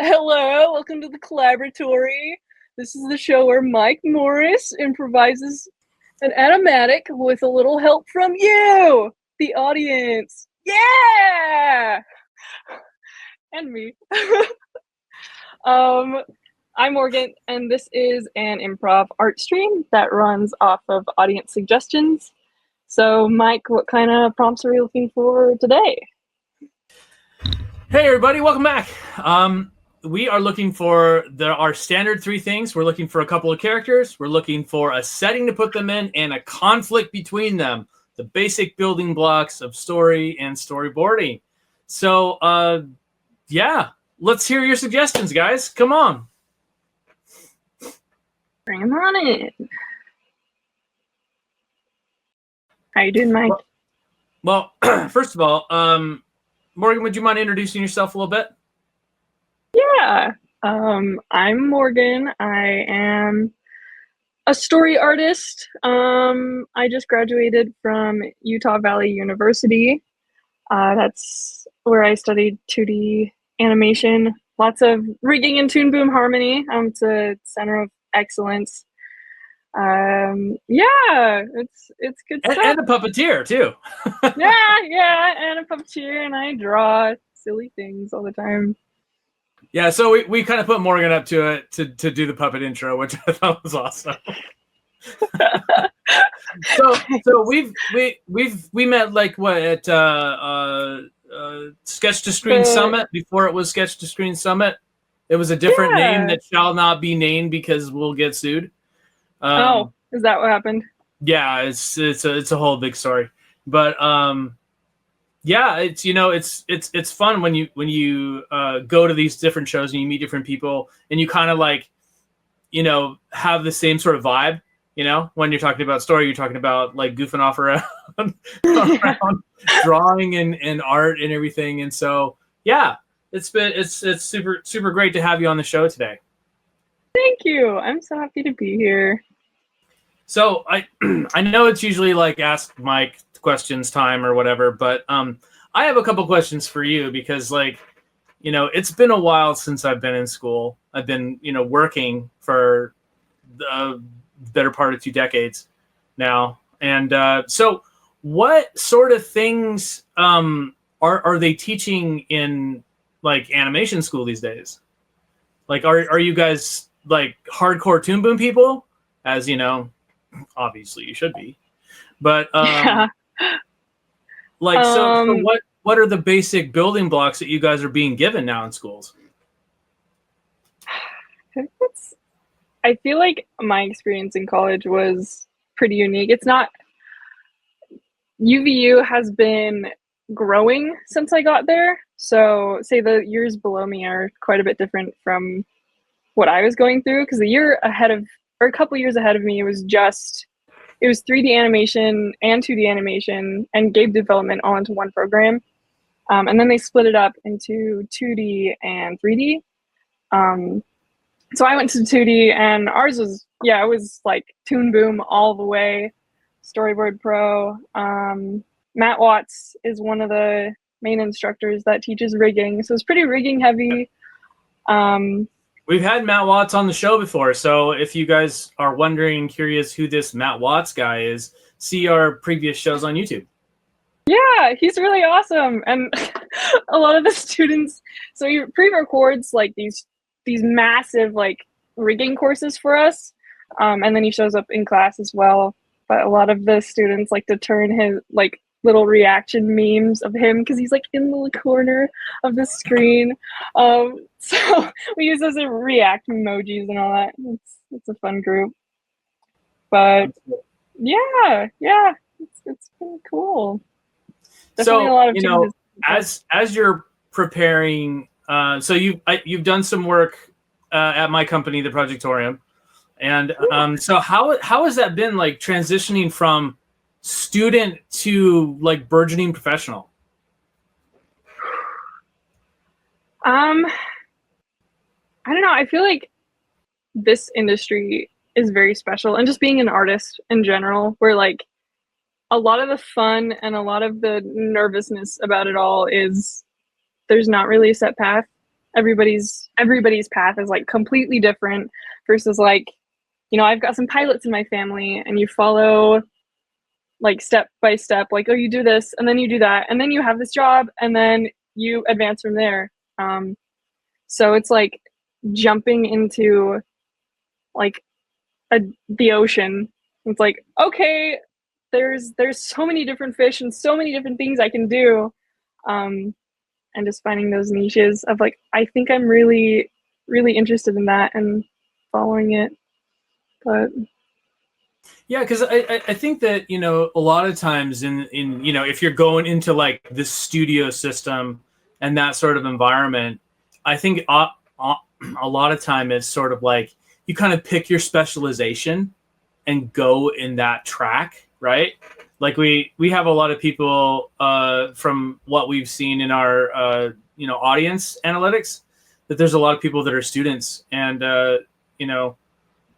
Hello, welcome to the Collaboratory. This is the show where Mike Morris improvises an animatic with a little help from you, the audience. Yeah! And me. I'm Morgan, and this is an improv art stream that runs off of audience suggestions. So, Mike, what kind of prompts are we looking for today? Hey everybody, welcome back. We are looking for our standard three things. We're looking for a couple of characters. We're looking for a setting to put them in and a conflict between them. The basic building blocks of story and storyboarding. So, yeah, let's hear your suggestions, guys. Come on. Bring them on in. How you doing, Mike? Well, first of all, Morgan, would you mind introducing yourself a little bit? Yeah, I'm Morgan. I am a story artist. I just graduated from Utah Valley University. That's where I studied 2D animation. Lots of rigging and Toonboom harmony. It's a center of excellence. Yeah, it's good stuff. And a puppeteer too. yeah, and a puppeteer, and I draw silly things all the time. Yeah, so we kind of put Morgan up to it to do the puppet intro, which I thought was awesome. so we met like what at Sketch to Screen Summit before it was Sketch to Screen Summit. It was a different name that shall not be named because we'll get sued. Is that what happened? Yeah, it's a whole big story, but yeah, it's fun when you go to these different shows and you meet different people and you kind of like, have the same sort of vibe. When you're talking about story, you're talking about like goofing off around, around drawing and art and everything. And so, yeah, it's super great to have you on the show today. Thank you. I'm so happy to be here. So I know it's usually like ask Mike questions time or whatever, but I have a couple questions for you because it's been a while since I've been in school. I've been working for the better part of 2 decades now, and so what sort of things are they teaching in like animation school these days? Like, are you guys like hardcore Toonboom people? As you know, obviously you should be, but yeah. So what are the basic building blocks that you guys are being given now in schools? I feel like my experience in college was pretty unique. It's not, UVU has been growing since I got there. So say the years below me are quite a bit different from what I was going through, because a couple years ahead of me, it was 3D animation and 2D animation and game development all into one program. And then they split it up into 2D and 3D. So I went to 2D, and ours was, it was like Toonboom all the way, Storyboard Pro. Matt Watts is one of the main instructors that teaches rigging. So it's pretty rigging heavy. We've had Matt Watts on the show before, so if you guys are wondering, curious who this Matt Watts guy is, see our previous shows on YouTube. Yeah, he's really awesome, and a lot of the students. So he pre-records like these massive like rigging courses for us, and then he shows up in class as well. But a lot of the students like to turn his like little reaction memes of him because he's like in the corner of the screen. So we use those as react emojis and all that. It's a fun group. But yeah, it's been cool. Definitely So a lot of changes. as you're preparing, so you've done some work at my company, the Projectorium, and so how has that been like transitioning from student to like burgeoning professional? I don't know. I feel like this industry is very special, and just being an artist in general, where like a lot of the fun and a lot of the nervousness about it all is there's not really a set path. Everybody's path is like completely different versus like, you know, I've got some pilots in my family, and you follow like step by step, like, oh, you do this and then you do that and then you have this job and then you advance from there. So it's like jumping into like the ocean. It's like, okay, there's so many different fish and so many different things I can do. And just finding those niches of like, I think I'm really, really interested in that and following it. But yeah, because I think that, you know, a lot of times in you know, if you're going into like the studio system and that sort of environment, I think a lot of time it's sort of like you kind of pick your specialization and go in that track, right? Like we have a lot of people from what we've seen in our you know, audience analytics, that there's a lot of people that are students and you know,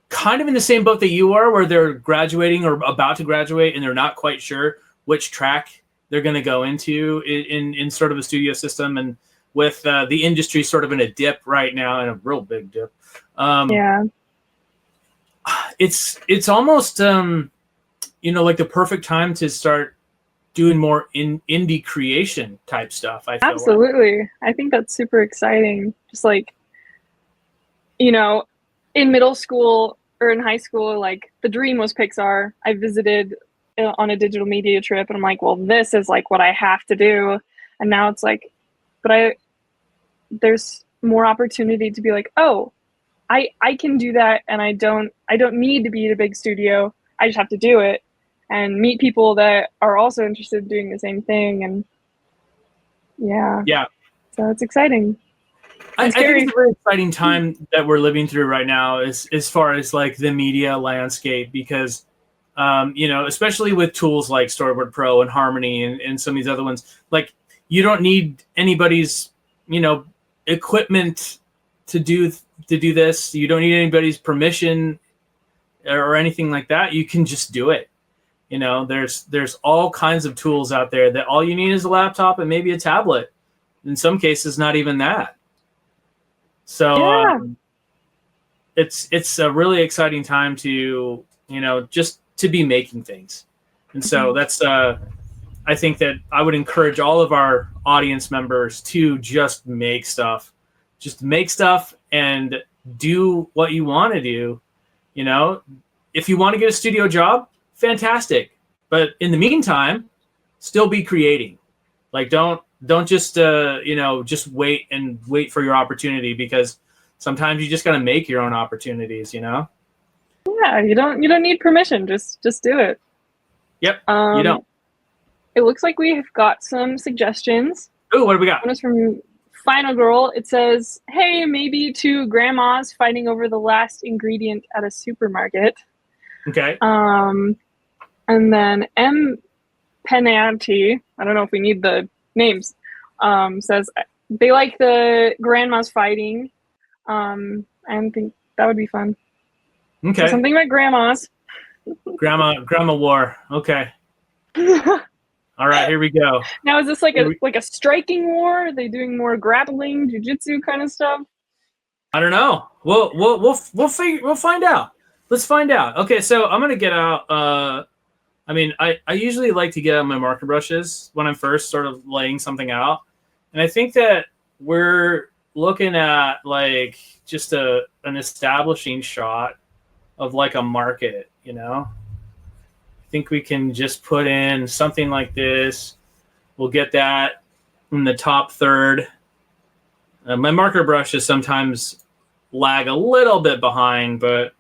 kind of in the same boat that you are, where they're graduating or about to graduate and they're not quite sure which track they're going to go into in sort of a studio system. And with the industry sort of in a dip right now, in a real big dip, yeah, it's almost you know, like the perfect time to start doing more indie creation type stuff. I feel absolutely. Like. I think that's super exciting. Just like, you know, in middle school or in high school, like the dream was Pixar. I visited on a digital media trip and I'm like, well, this is like what I have to do. And now it's like, but there's more opportunity to be like, oh, I can do that, and I don't need to be at a big studio. I just have to do it and meet people that are also interested in doing the same thing. And yeah, so it's exciting. I think it's a very exciting time that we're living through right now, as far as like the media landscape, because you know, especially with tools like Storyboard Pro and Harmony and some of these other ones, like you don't need anybody's, you know, equipment to do this. You don't need anybody's permission or anything like that. You can just do it. You know, there's all kinds of tools out there that all you need is a laptop and maybe a tablet. In some cases, not even that. So it's a really exciting time to, you know, just to be making things. And so that's I think that I would encourage all of our audience members to just make stuff. Just make stuff and do what you want to do. You know, if you want to get a studio job, fantastic. But in the meantime, still be creating. Like don't just you know, just wait for your opportunity, because sometimes you just got to make your own opportunities, you know? Yeah, you don't need permission. Just do it. Yep. You don't. It looks like we have got some suggestions. Oh, what do we got? One is from Final Girl. It says, hey, maybe two grandmas fighting over the last ingredient at a supermarket. Okay. And then M. Penanti, I don't know if we need the names, says they like the grandmas fighting. I think that would be fun. Okay. So something about grandmas. Grandma war. Okay. All right, here we go. Now, is this like a striking war? Are they doing more grappling, jujitsu kind of stuff? I don't know. We'll find out. Let's find out. Okay, so I'm gonna get out. I mean, I usually like to get out my marker brushes when I'm first sort of laying something out, and I think that we're looking at like just an establishing shot of like a market, you know. I think we can just put in something like this. We'll get that in the top third. My marker brushes sometimes lag a little bit behind, but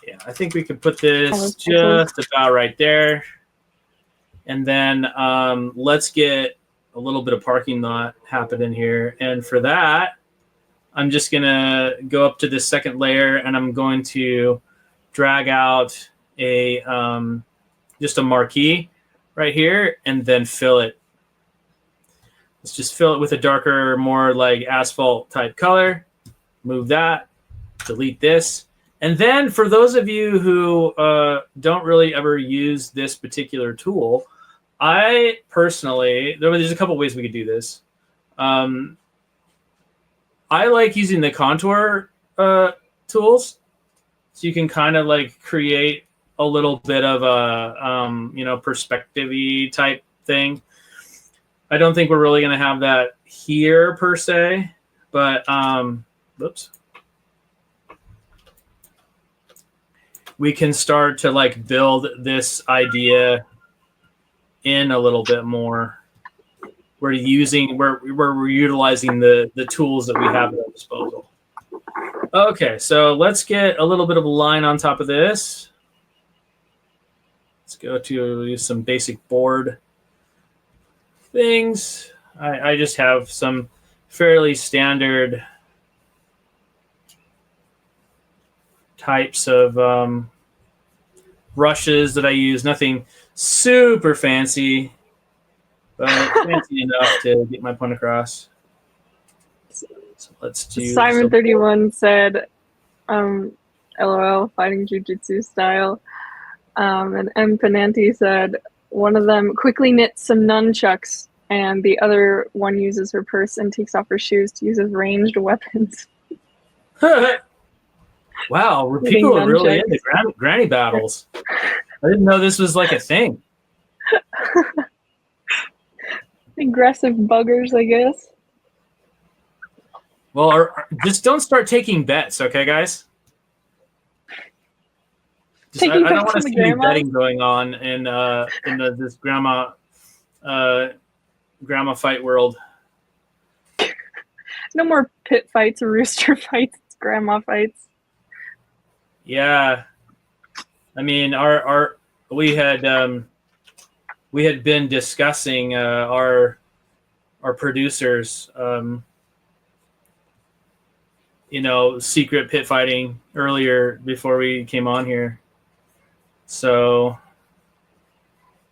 yeah, I think we could put this just about right there. And then let's get a little bit of parking lot happening here. And for that, I'm just going to go up to the second layer, and I'm going to drag out a just a marquee right here, and then fill it. Let's just fill it with a darker, more like asphalt type color. move that, delete this. And then for those of you who don't really ever use this particular tool, I personally, there's a couple ways we could do this. I like using the contour tools, so you can kind of like create a little bit of a perspective-y type thing. I don't think we're really going to have that here per se, but whoops. We can start to like build this idea in a little bit more. We're utilizing the tools that we have at our disposal. Okay, so let's get a little bit of a line on top of this. Let's go to some basic board things. I just have some fairly standard types of brushes that I use. Nothing super fancy, but fancy enough to get my point across. So let's do Simon31 said, LOL, fighting jujitsu style. And M. Penanti said, one of them quickly knits some nunchucks, and the other one uses her purse and takes off her shoes to use as ranged weapons. Wow, people are really into granny battles. I didn't know this was like a thing. Aggressive buggers, I guess. Well, just don't start taking bets, okay, guys? I don't want to see any betting going on in this grandma fight world. No more pit fights or rooster fights. It's grandma fights. Yeah, I mean, we had been discussing our producers, secret pit fighting earlier before we came on here. So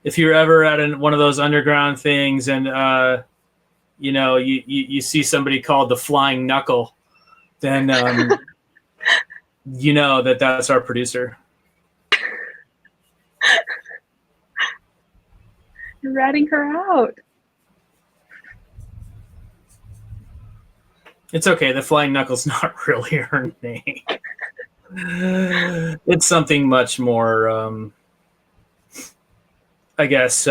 if you're ever at one of those underground things and you see somebody called the Flying Knuckle, then you know that's our producer. You're ratting her out. It's okay. The Flying Knuckle's not really her name. It's something much more, I guess,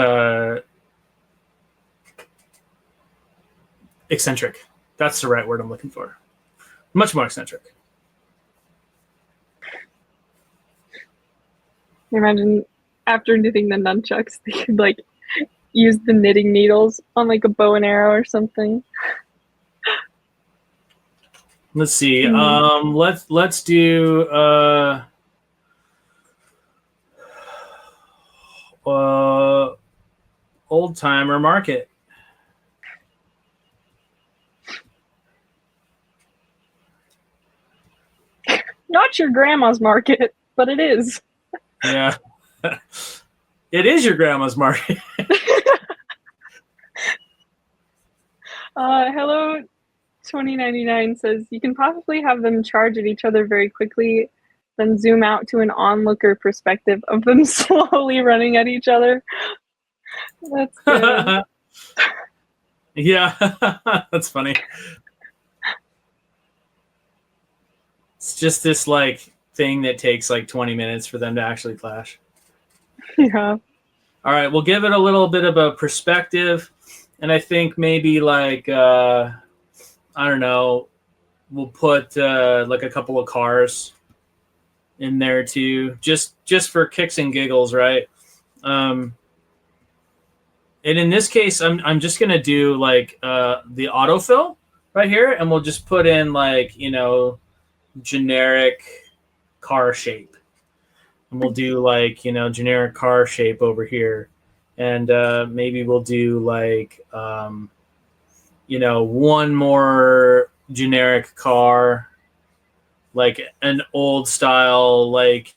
eccentric. That's the right word I'm looking for. Much more eccentric. Imagine after knitting the nunchucks, they could like use the knitting needles on like a bow and arrow or something. Let's see. Let's do old timer market. Not your grandma's market, but it is. Yeah. It is your grandma's market. Hello 2099 says, you can possibly have them charge at each other very quickly, then zoom out to an onlooker perspective of them slowly running at each other. That's good. Yeah, that's funny. It's just this like thing that takes like 20 minutes for them to actually clash. Yeah. All right, we'll give it a little bit of a perspective, and I think maybe like I don't know, we'll put like a couple of cars in there too, just for kicks and giggles, right? And in this case, I'm just gonna do like the autofill right here, and we'll just put in like generic car shape, and we'll do like generic car shape over here, and maybe we'll do like one more generic car, like an old style like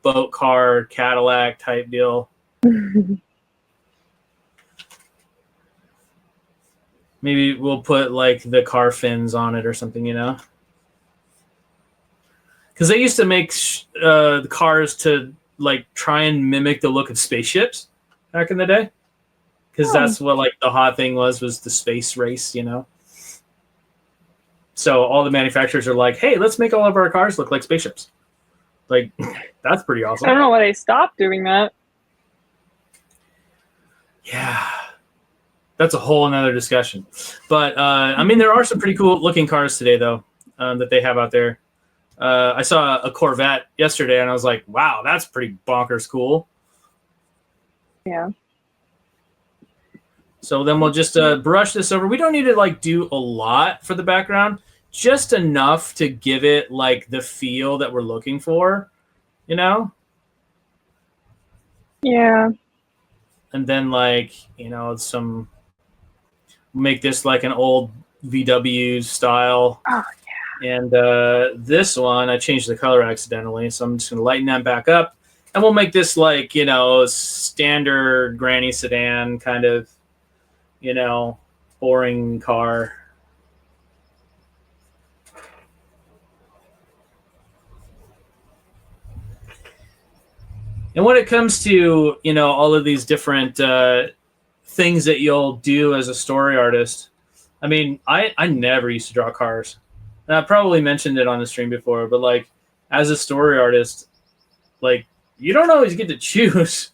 boat car Cadillac type deal. Maybe we'll put like the car fins on it or something, because they used to make the cars to like try and mimic the look of spaceships back in the day, because that's what like the hot thing was the space race, you know. So all the manufacturers are like, hey, let's make all of our cars look like spaceships. Like, that's pretty awesome. I don't know why they stopped doing that. Yeah, that's a whole another discussion. But I mean, there are some pretty cool looking cars today, though, that they have out there. I saw a Corvette yesterday, and I was like, wow, that's pretty bonkers cool. Yeah. So then we'll just brush this over. We don't need to like do a lot for the background, just enough to give it like the feel that we're looking for, you know? Yeah. And then like, you know, make this like an old VW style. Oh, yeah. And this one, I changed the color accidentally, so I'm just going to lighten that back up. And we'll make this like, you know, standard granny sedan kind of, you know, boring car. And when it comes to, you know, all of these different things that you'll do as a story artist, I mean, I never used to draw cars. And I probably mentioned it on the stream before, but like as a story artist, like you don't always get to choose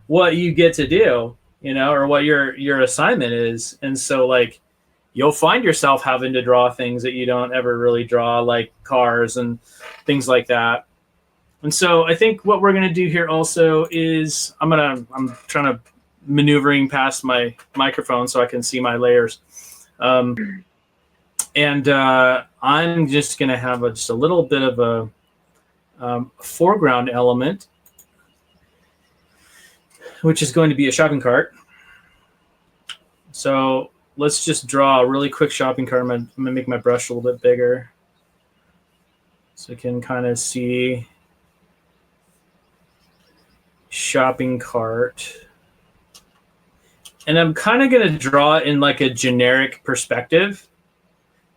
what you get to do, you know, or what your assignment is. And so like you'll find yourself having to draw things that you don't ever really draw, like cars and things like that. And so I think what we're going to do here also is I'm trying to maneuvering past my microphone so I can see my layers. And I'm just going to have just a little bit of a foreground element, which is going to be a shopping cart. So let's just draw a really quick shopping cart. I'm going to make my brush a little bit bigger so you can kind of see shopping cart. And I'm kind of going to draw it in like a generic perspective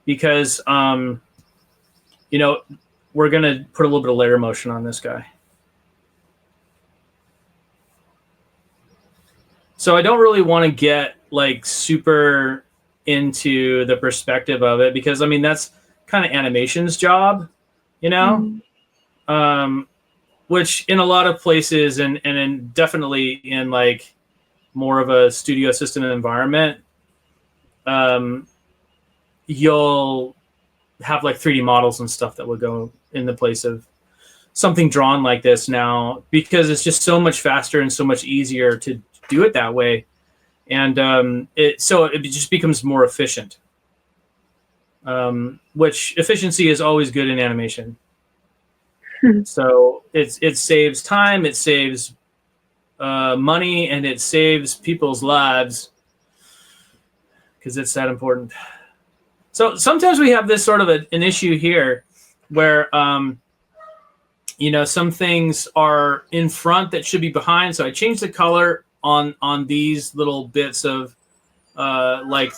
because, you know, we're going to put a little bit of layer motion on this guy. So I don't really want to get like super into the perspective of it because, I mean, that's kind of animation's job, you know? Which in a lot of places and definitely in like more of a studio assistant environment, you'll have like 3D models and stuff that will go in the place of something drawn like this now because it's just so much faster and so much easier to do it that way. And it just becomes more efficient, which efficiency is always good in animation. So it saves time, it saves money, and it saves people's lives because it's that important. So sometimes we have this sort of an issue here where, you know, some things are in front that should be behind. So I changed the color on these little bits of like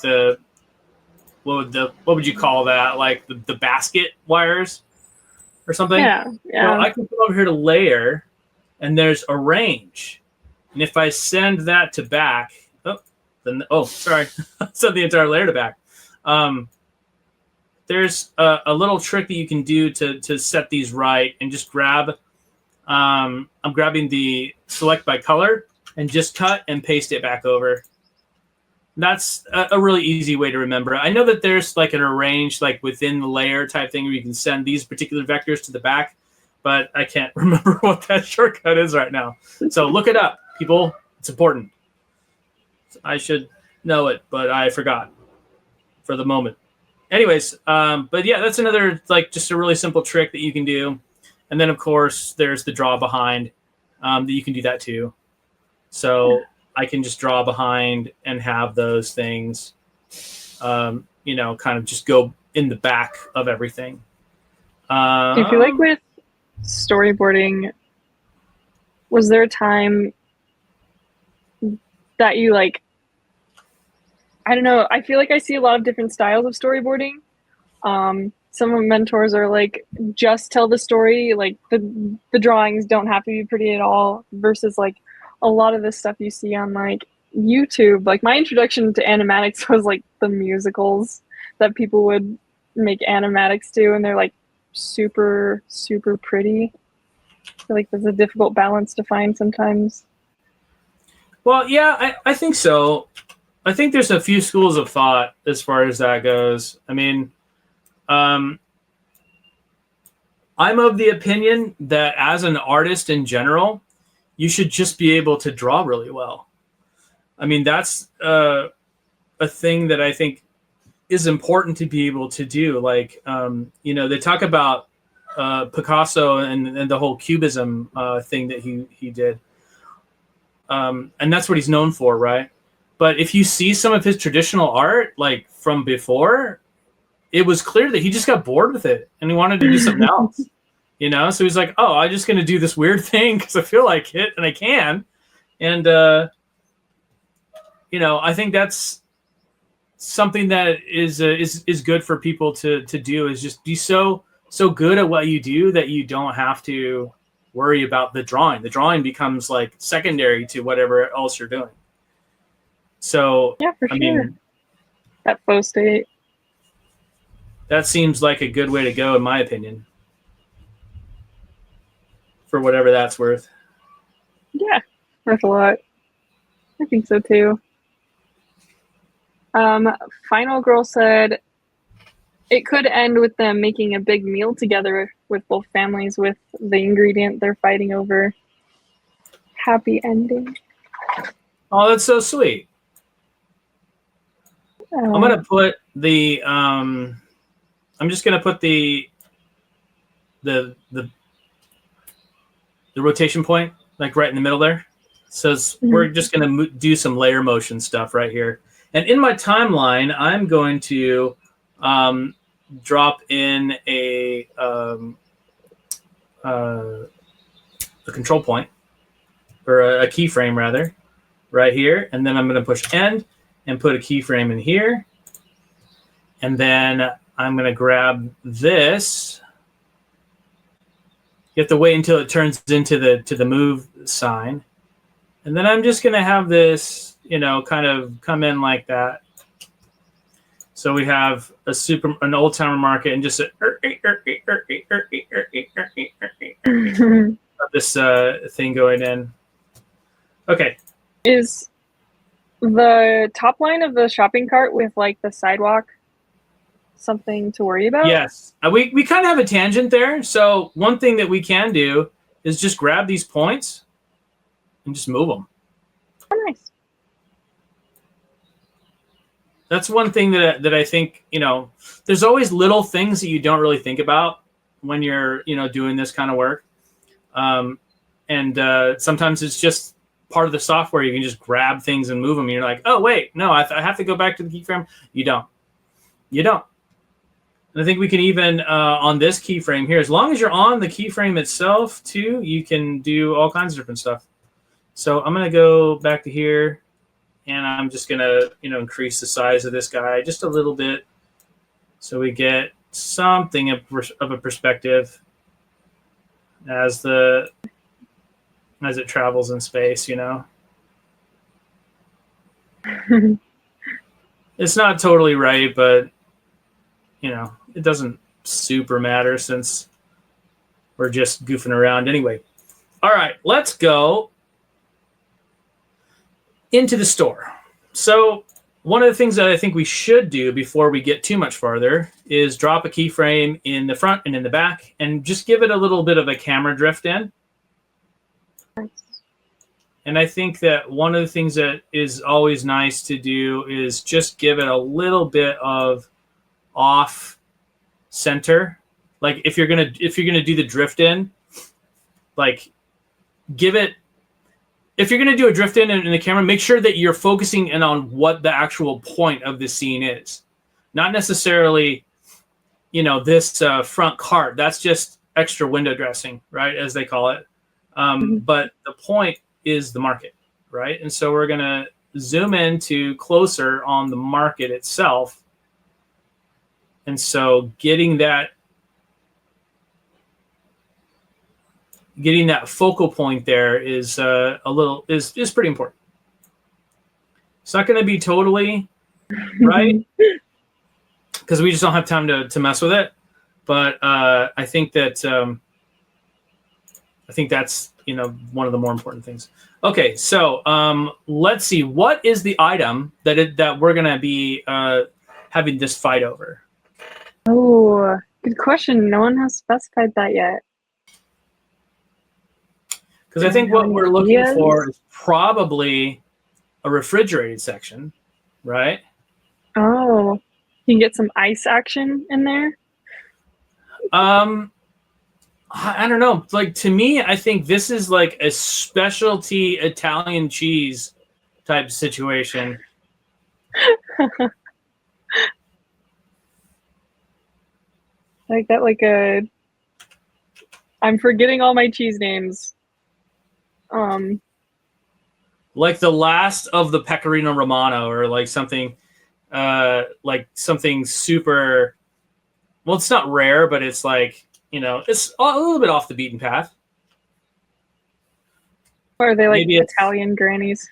what would you call that? Like the basket wires or something. Yeah. So I can come over here to layer, and there's arrange. And if I send that to back, sorry, send the entire layer to back. There's a little trick that you can do to set these right, and just grab. I'm grabbing the select by color and just cut and paste it back over. That's a really easy way to remember. I know that there's like an arrange like within the layer type thing where you can send these particular vectors to the back, but I can't remember what that shortcut is right now. So look it up, people. It's important. I should know it, but I forgot for the moment. Anyways, but yeah, that's another like just a really simple trick that you can do. And then of course there's the draw behind that you can do that too. So I can just draw behind and have those things, you know, kind of just go in the back of everything. Do you feel like with storyboarding, was there a time that you like, I don't know, I feel like I see a lot of different styles of storyboarding. some mentors are like, just tell the story, like the drawings don't have to be pretty at all, versus like a lot of the stuff you see on like YouTube. Like my introduction to animatics was like the musicals that people would make animatics to, and they're like super pretty. I feel like there's a difficult balance to find sometimes. Well, yeah, I think so. I think there's a few schools of thought as far as that goes. I mean, I'm of the opinion that as an artist in general, you should just be able to draw really well. I mean, that's a thing that I think is important to be able to do. Like, they talk about Picasso and the whole cubism thing that he did. And that's what he's known for, right? But if you see some of his traditional art, like from before, it was clear that he just got bored with it and he wanted to do something else, So he's like, oh, I'm just going to do this weird thing because I feel like it and I can. And, I think that's something that is good for people to do, is just be so good at what you do that you don't have to worry about the drawing. The drawing becomes like secondary to whatever else you're doing. So yeah, for sure. That flow state. That seems like a good way to go, in my opinion, for whatever that's worth. Yeah, worth a lot. I think so too. Final Girl said it could end with them making a big meal together with both families with the ingredient they're fighting over. Happy ending. Oh, that's so sweet. I'm going to put the I'm just going to put the rotation point like right in the middle there. So we're just going to do some layer motion stuff right here. And in my timeline, I'm going to drop in a control point, or a keyframe rather, right here. And then I'm going to push end and put a keyframe in here. And then I'm going to grab this. You have to wait until it turns into the move sign. And then I'm just going to have this, kind of come in like that. So we have an old timer market and just this thing going in. Okay. Is the top line of the shopping cart with like the sidewalk something to worry about? Yes. We kind of have a tangent there. So one thing that we can do is just grab these points and just move them. Oh, nice. That's one thing that I think, there's always little things that you don't really think about when you're, doing this kind of work. And sometimes it's just part of the software. You can just grab things and move them. And you're like, oh, wait, no, I have to go back to the keyframe. You don't. And I think we can even, on this keyframe here, as long as you're on the keyframe itself too, you can do all kinds of different stuff. So I'm going to go back to here. And I'm just going to, increase the size of this guy just a little bit so we get something of a perspective as it travels in space, It's not totally right, but, it doesn't super matter since we're just goofing around anyway. All right, let's go into the store. So one of the things that I think we should do before we get too much farther is drop a keyframe in the front and in the back and just give it a little bit of a camera drift in. And I think that one of the things that is always nice to do is just give it a little bit of off center. Like if you're gonna do the drift in, like give it. If you're going to do a drift in the camera, make sure that you're focusing in on what the actual point of the scene is. Not necessarily, this front cart. That's just extra window dressing, right, as they call it. But the point is the market, right? And so we're going to zoom in to closer on the market itself. And so getting that focal point there is is pretty important. It's not going to be totally right because we just don't have time to mess with it. But I think that's one of the more important things. Okay, so let's see. What is the item that we're going to be having this fight over? Oh, good question. No one has specified that yet. Because I think what we're looking for is probably a refrigerated section, right? Oh, you can get some ice action in there. I don't know. Like, to me, I think this is like a specialty Italian cheese type situation. Like that, I'm forgetting all my cheese names. Like the last of the Pecorino Romano, or like something super. Well, it's not rare, but it's like, it's a little bit off the beaten path. Or are they like Italian grannies?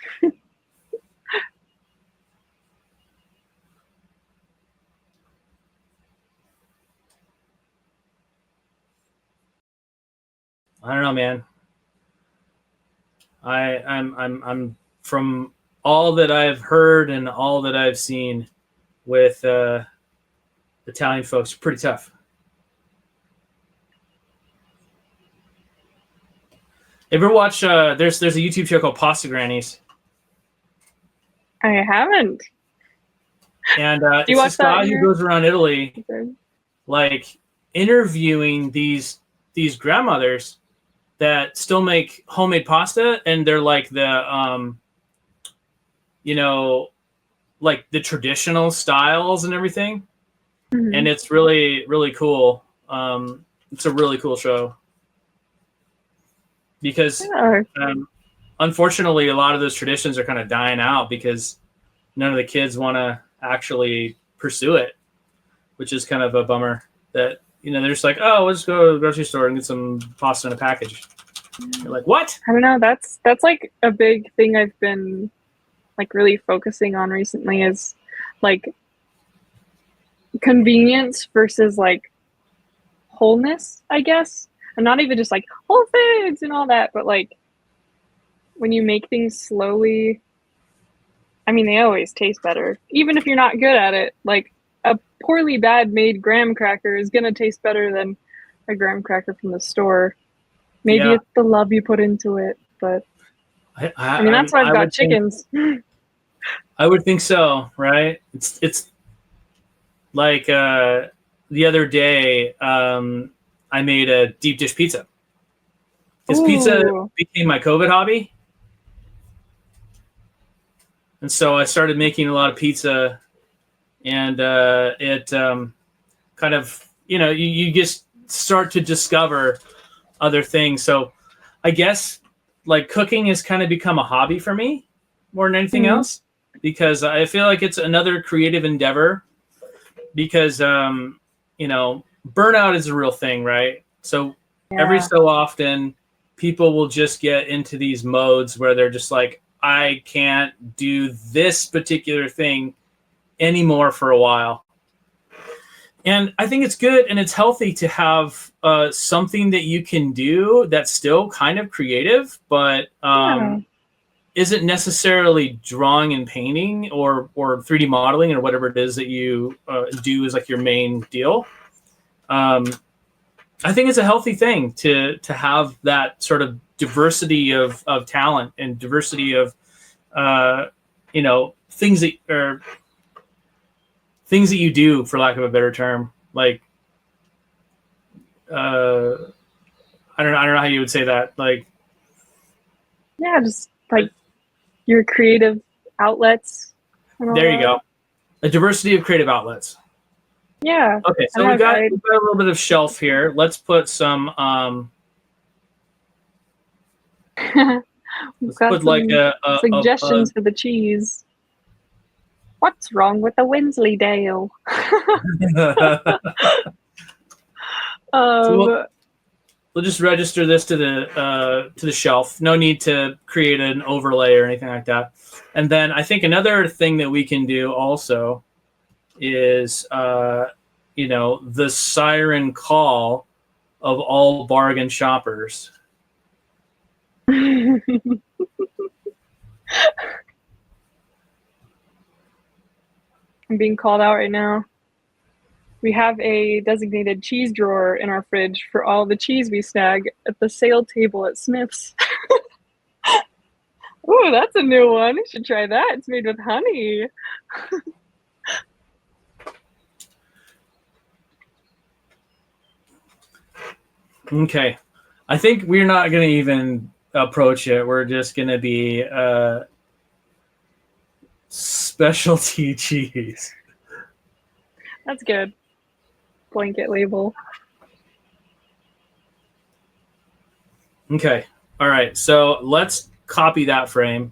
I don't know, man. I'm from all that I've heard and all that I've seen with Italian folks, pretty tough. Ever watch? There's a YouTube show called Pasta Grannies. I haven't. And it's this guy who goes around Italy, like interviewing these grandmothers that still make homemade pasta, and they're like the like the traditional styles and everything. Mm-hmm. And it's really, really cool. It's a really cool show because unfortunately a lot of those traditions are kind of dying out because none of the kids want to actually pursue it, which is kind of a bummer. That they're just like, oh, we'll just go to the grocery store and get some pasta in a package. You're like, what? I don't know. That's like a big thing I've been like really focusing on recently is like convenience versus like wholeness, I guess. And not even just like Whole Foods and all that, but like when you make things slowly, I mean, they always taste better. Even if you're not good at it, like a poorly made graham cracker is going to taste better than a graham cracker from the store. Maybe it's the love you put into it, but I mean, that's why I've got chickens. I would think so, right? It's like the other day, I made a deep dish pizza. Because pizza became my COVID hobby. And so I started making a lot of pizza, and it kind of, you just start to discover other things. So I guess like cooking has kind of become a hobby for me more than anything else, because I feel like it's another creative endeavor because, burnout is a real thing, right? So every so often people will just get into these modes where they're just like, I can't do this particular thing anymore for a while. And I think it's good and it's healthy to have something that you can do that's still kind of creative, but isn't necessarily drawing and painting or 3D modeling or whatever it is that you do is like your main deal. I think it's a healthy thing to have that sort of diversity of talent and diversity of things that you do, for lack of a better term. Like I don't know how you would say that. Like, just like your creative outlets. There you go. A diversity of creative outlets. Yeah. Okay, so we've got a little bit of shelf here. Let's put some We've got some suggestions for the cheese. What's wrong with the Wensleydale? So we'll just register this to the shelf. No need to create an overlay or anything like that. And then I think another thing that we can do also is, the siren call of all bargain shoppers. I'm being called out right now. We have a designated cheese drawer in our fridge for all the cheese we snag at the sale table at Smith's. Ooh, that's a new one. You should try that. It's made with honey. Okay. I think we're not going to even approach it. We're just going to be specialty cheese. That's good. Blanket label. Okay. All right. So let's copy that frame.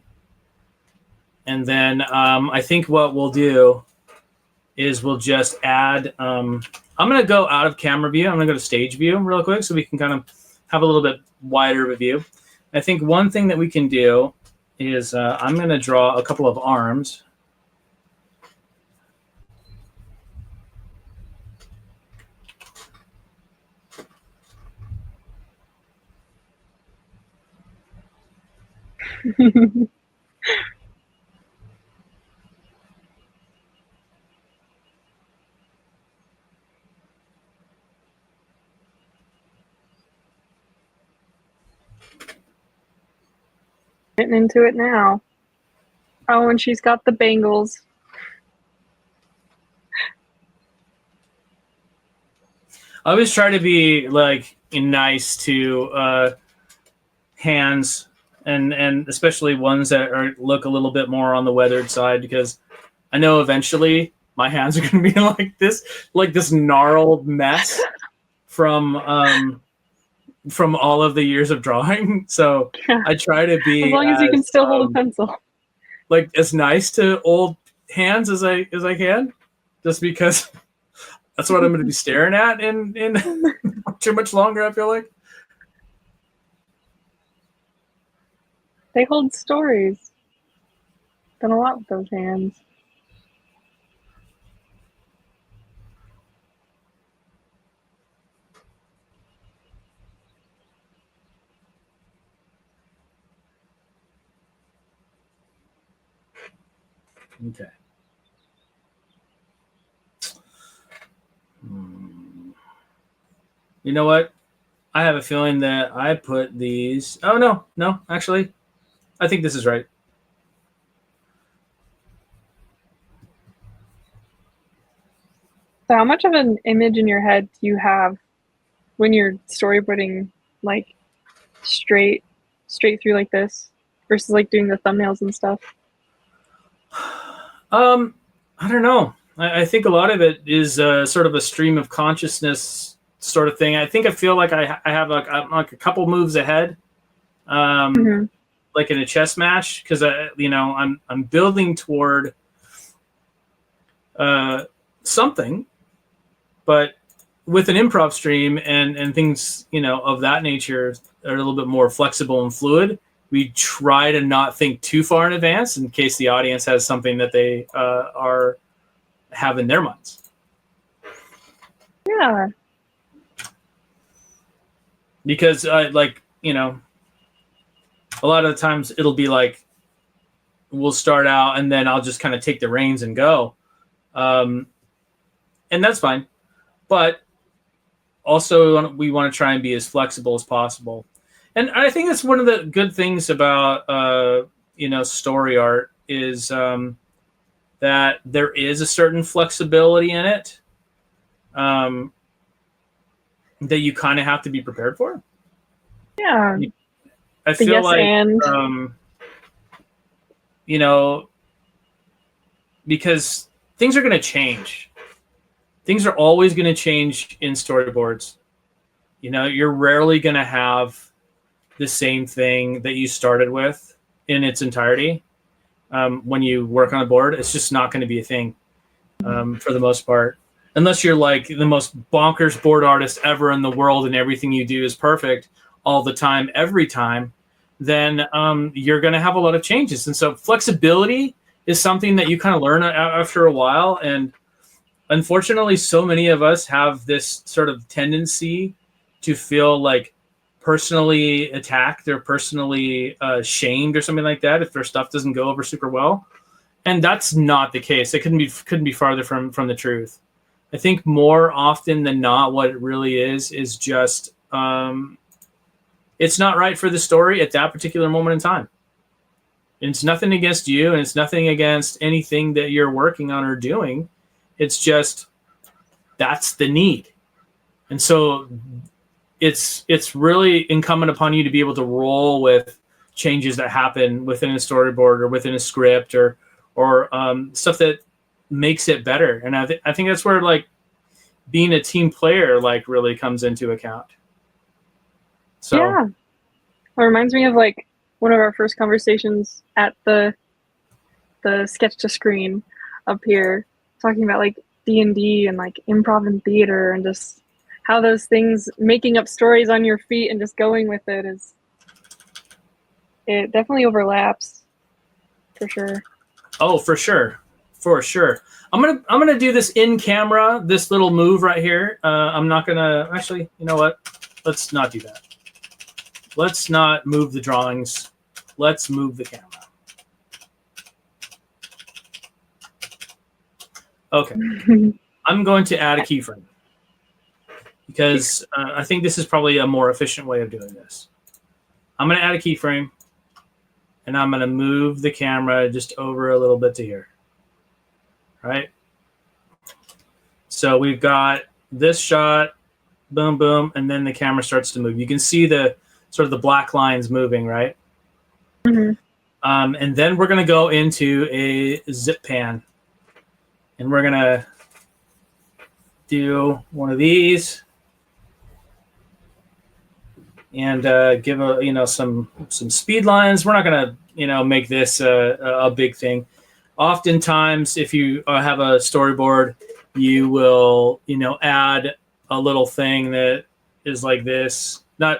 And then I think what we'll do is we'll just add, I'm going to go out of camera view. I'm going to go to stage view real quick so we can kind of have a little bit wider of a view. I think one thing that we can do is I'm going to draw a couple of arms. Getting into it now. Oh, and she's got the bangles. I always try to be like nice to hands, and especially ones that look a little bit more on the weathered side, because I know eventually my hands are going to be like this gnarled mess from all of the years of drawing. So Yeah. I try to be as long as you can still hold a pencil, like as nice to old hands as I can, just because that's what I'm going to be staring at in too much longer, I feel like. they hold stories. Done a lot with those hands. Okay. You know what? I have a feeling that I put these. Oh, no, actually, I think this is right. So how much of an image in your head do you have when you're storyboarding, like straight through like this versus like doing the thumbnails and stuff? I don't know. I think a lot of it is sort of a stream of consciousness sort of thing. I think I feel like I have I'm like a couple moves ahead, like in a chess match, because I'm building toward something, but with an improv stream and things of that nature are a little bit more flexible and fluid. We try to not think too far in advance in case the audience has something that they have in their minds. Yeah. Because a lot of the times it'll be like we'll start out and then I'll just kind of take the reins and go, and that's fine. But also we want to try and be as flexible as possible. And I think that's one of the good things about story art is that there is a certain flexibility in it that you kind of have to be prepared for. Yeah. I feel yes, like and because things are going to change. Things are always going to change in storyboards. You're rarely going to have the same thing that you started with in its entirety. when you work on a board. It's just not going to be a thing for the most part. Unless you're like the most bonkers board artist ever in the world and everything you do is perfect all the time, every time, then you're going to have a lot of changes. And so flexibility is something that you kind of learn after a while. And unfortunately, so many of us have this sort of tendency to feel like personally attacked or personally shamed or something like that if their stuff doesn't go over super well. And that's not the case. It couldn't be farther from the truth. I think more often than not, what it really is just it's not right for the story at that particular moment in time. It's nothing against you, and it's nothing against anything that you're working on or doing. It's just that's the need. And so it's really incumbent upon you to be able to roll with changes that happen within a storyboard or within a script or stuff that makes it better. And I think that's where like being a team player like really comes into account. So yeah, it reminds me of like one of our first conversations at the sketch to screen up here, talking about like D&D and like improv and theater and just how those things, making up stories on your feet and just going with it, it definitely overlaps for sure. Oh, for sure. I'm gonna do this in camera, this little move right here. I'm not gonna actually. You know what? Let's not do that. Let's not move the drawings. Let's move the camera. Okay. I'm going to add a keyframe because I think this is probably a more efficient way of doing this. I'm going to add a keyframe, and I'm going to move the camera just over a little bit to here. Right? So we've got this shot, boom, boom, and then the camera starts to move. You can see the sort of the black lines moving, right? Mm-hmm. And then we're going to go into a zip pan, and we're going to do one of these and give some speed lines. We're not going to make this a big thing. Oftentimes, if you have a storyboard, you will add a little thing that is like this, not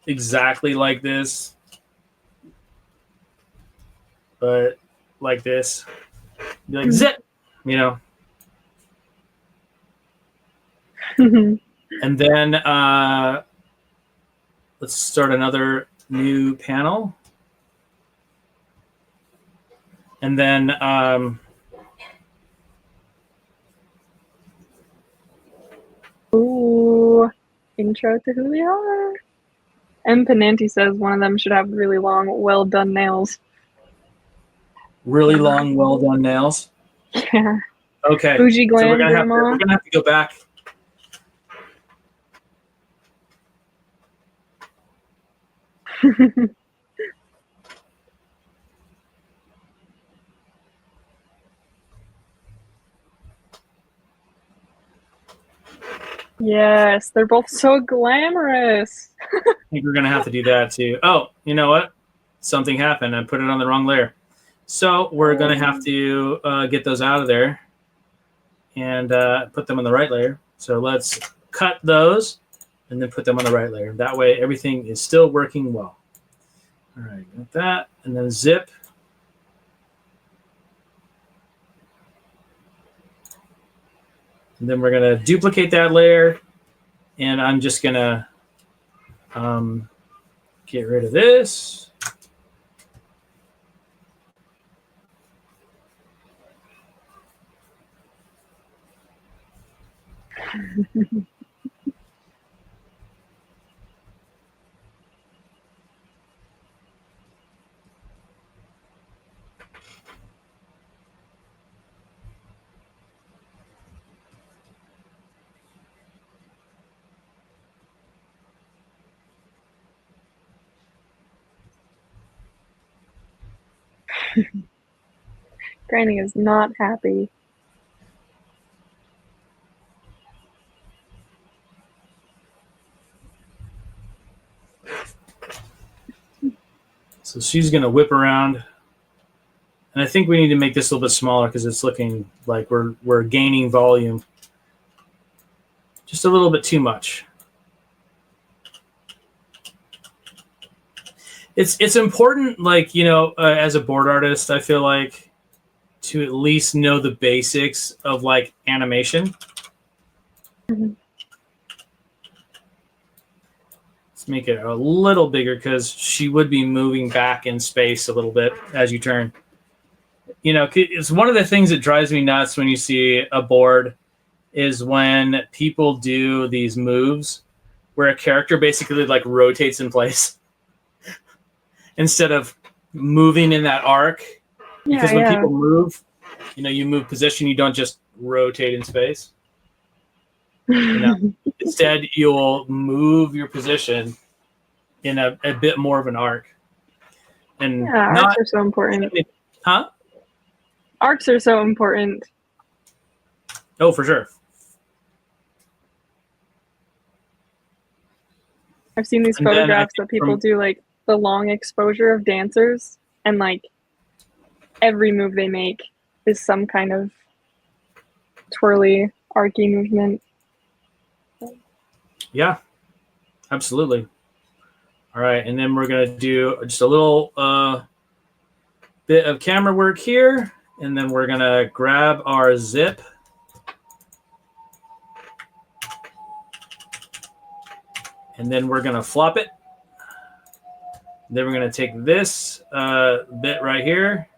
exactly like this, but like this. Be like zip, And then let's start another new panel. And then ooh, intro to who we are. M. Penanti says one of them should have really long, well done nails. Really long, well done nails. Yeah. Okay. Fuji gland. So we're gonna have to go back. Yes, they're both so glamorous. I think we're gonna have to do that too. Oh, you know what? Something happened. I put it on the wrong layer. So we're gonna have to get those out of there and put them on the right layer. So let's cut those and then put them on the right layer. That way everything is still working well. All right, got that. And then zip. And then we're going to duplicate that layer. And I'm just going to get rid of this. Granny is not happy. So she's going to whip around And I think we need to make this a little bit smaller because it's looking like we're gaining volume. Just a little bit too much. It's important, like, you know, as a board artist, I feel like, to at least know the basics of like animation. Mm-hmm. Let's make it a little bigger because she would be moving back in space a little bit as you turn. You know, it's one of the things that drives me nuts when you see a board is when people do these moves where a character basically like rotates in place instead of moving in that arc. Because when people move, you know, you move position, you don't just rotate in space. You know, instead you'll move your position in a bit more of an arc. And arcs are so important. Huh? Arcs are so important. Oh, for sure. I've seen these photographs that people do, like the long exposure of dancers, and like every move they make is some kind of twirly, arcy movement. Yeah, absolutely. All right, and then we're gonna do just a little bit of camera work here, and then we're gonna grab our zip. And then we're gonna flop it. Then we're gonna take this bit right here.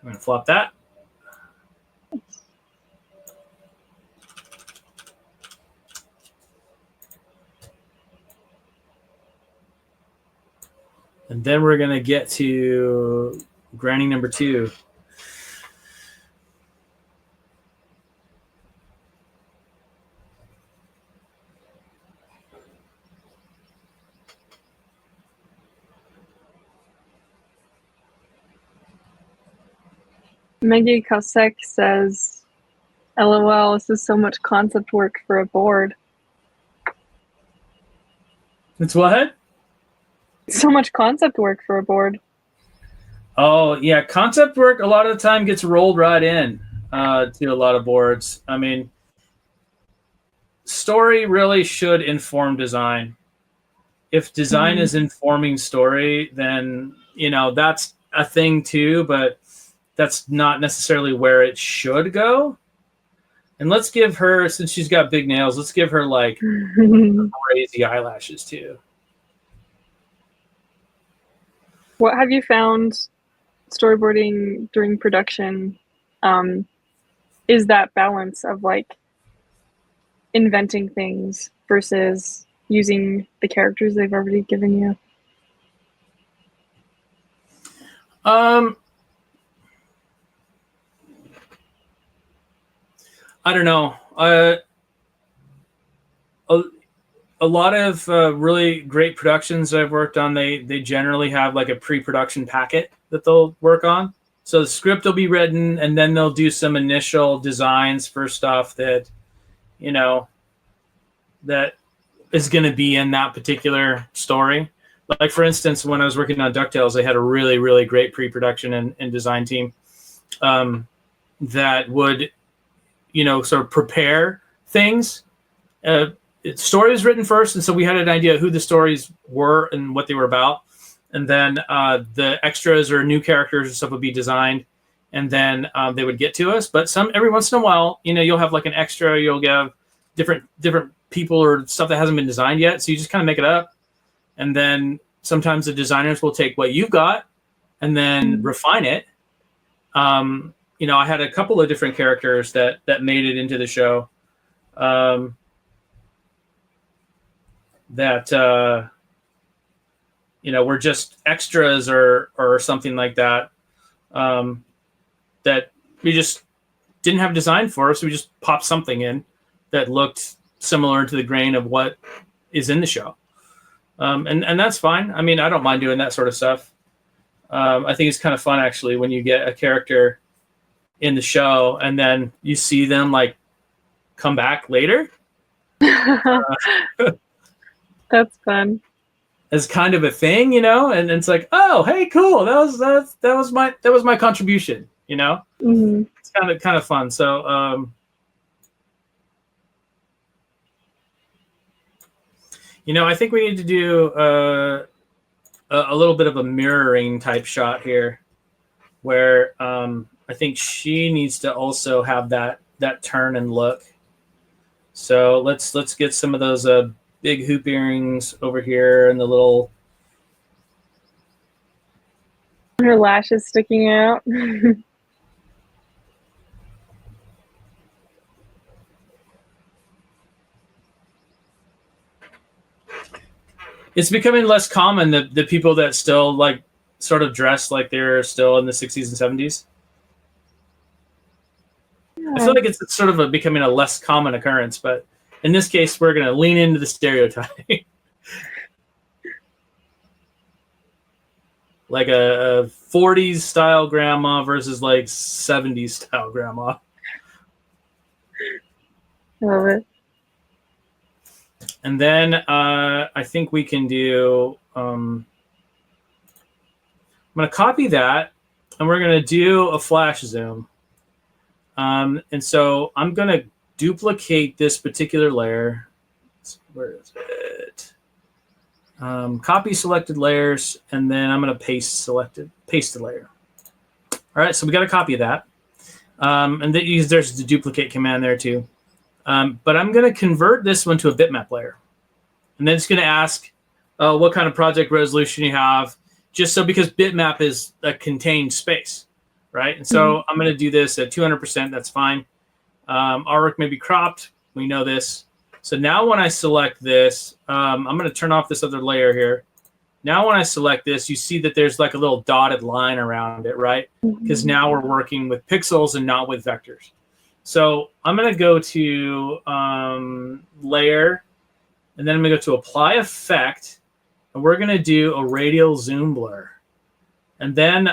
I'm gonna flop that. And then we're gonna get to granny number 2. Maggie Kosek says, LOL, this is so much concept work for a board. It's what? So much concept work for a board. Oh, yeah. Concept work a lot of the time gets rolled right in to a lot of boards. I mean, story really should inform design. If design is informing story, then, you know, that's a thing too, but that's not necessarily where it should go. And let's give her, since she's got big nails, let's give her like crazy eyelashes too. What have you found storyboarding during production is that balance of like inventing things versus using the characters they've already given you? I don't know. A lot of really great productions that I've worked on, they generally have like a pre-production packet that they'll work on. So the script will be written, and then they'll do some initial designs for stuff that, you know, that is going to be in that particular story. Like, for instance, when I was working on DuckTales, they had a really, really great pre-production and design team that would, you know, sort of prepare things. Story was written first, and so we had an idea of who the stories were and what they were about. And then the extras or new characters and stuff would be designed, and then they would get to us. But every once in a while, you know, you'll have like an extra, you'll have different people or stuff that hasn't been designed yet. So you just kind of make it up. And then sometimes the designers will take what you've got and then refine it. You know, I had a couple of different characters that made it into the show. That you know, were just extras or something like that. That we just didn't have design for, so we just popped something in that looked similar to the grain of what is in the show. And that's fine. I mean, I don't mind doing that sort of stuff. I think it's kind of fun, actually, when you get a character in the show and then you see them like come back later. That's fun. as kind of a thing, and it's like, oh, hey, cool. That was my contribution, Mm-hmm. It's kind of fun. So, I think we need to do a little bit of a mirroring type shot here, where I think she needs to also have that turn and look. So let's get some of those big hoop earrings over here and the little. Her lashes sticking out. It's becoming less common that the people that still like sort of dress like they're still in the 60s and 70s. Yeah. I feel like it's sort of becoming a less common occurrence, but in this case, we're going to lean into the stereotype. Like a 40s style grandma versus like 70s style grandma. Love it. And then I think we can do, I'm going to copy that and we're going to do a flash zoom. And so I'm going to duplicate this particular layer. Where is it? Copy selected layers, and then I'm going to paste the layer. All right, so we got a copy of that. And there's the duplicate command there too. But I'm going to convert this one to a bitmap layer. And then it's going to ask what kind of project resolution you have, just so because bitmap is a contained space, right? And so I'm going to do this at 200%. That's fine. Artwork may be cropped. We know this. So now when I select this, I'm going to turn off this other layer here. Now when I select this, you see that there's like a little dotted line around it, right? Because now we're working with pixels and not with vectors. So I'm going to go to layer, and then I'm going to go to apply effect, and we're going to do a radial zoom blur. And then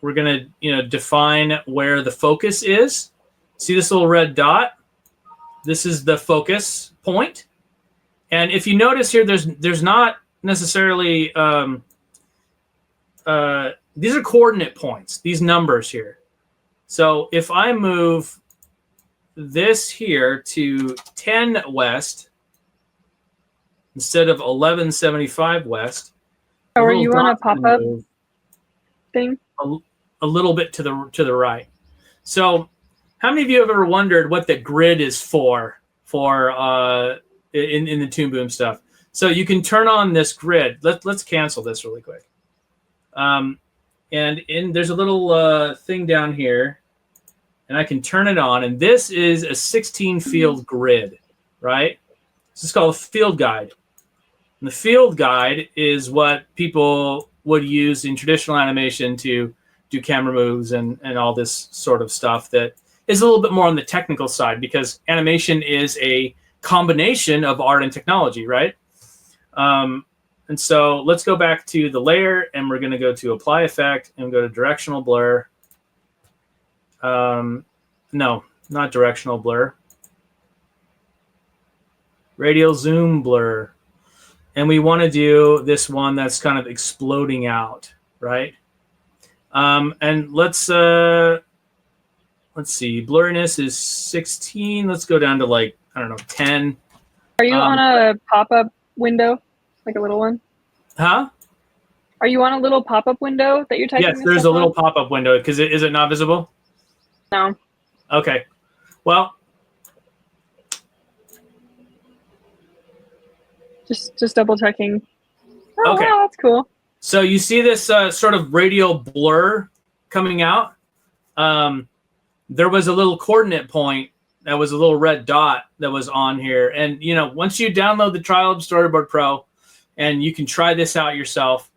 we're going to define where the focus is. See this little red dot? This is the focus point. And if you notice here, there's not necessarily, these are coordinate points, these numbers here. So if I move this here to 10 west instead of 1175 west. Are you on a pop-up thing? A little bit to the right. So how many of you have ever wondered what the grid is for in the Toonboom stuff? So you can turn on this grid. Let's cancel this really quick. And there's a little thing down here, and I can turn it on. And this is a 16 field grid, right? This is called a field guide. And the field guide is what people would use in traditional animation to do camera moves and all this sort of stuff that is a little bit more on the technical side, because animation is a combination of art and technology, right? And so let's go back to the layer, and we're going to go to apply effect and go to directional blur. No, not directional blur. Radial zoom blur. And we want to do this one that's kind of exploding out, right? And let's see, blurriness is 16. Let's go down to like, I don't know, 10. Are you on a pop-up window, like a little one? Huh? Are you on a little pop-up window that you're typing? Yes, there's a little pop-up window. Because is it not visible? No. Okay. Well, just double checking. Oh, okay. Wow, that's cool. So you see this sort of radial blur coming out. There was a little coordinate point that was a little red dot that was on here. And, once you download the trial of Storyboard Pro and you can try this out yourself,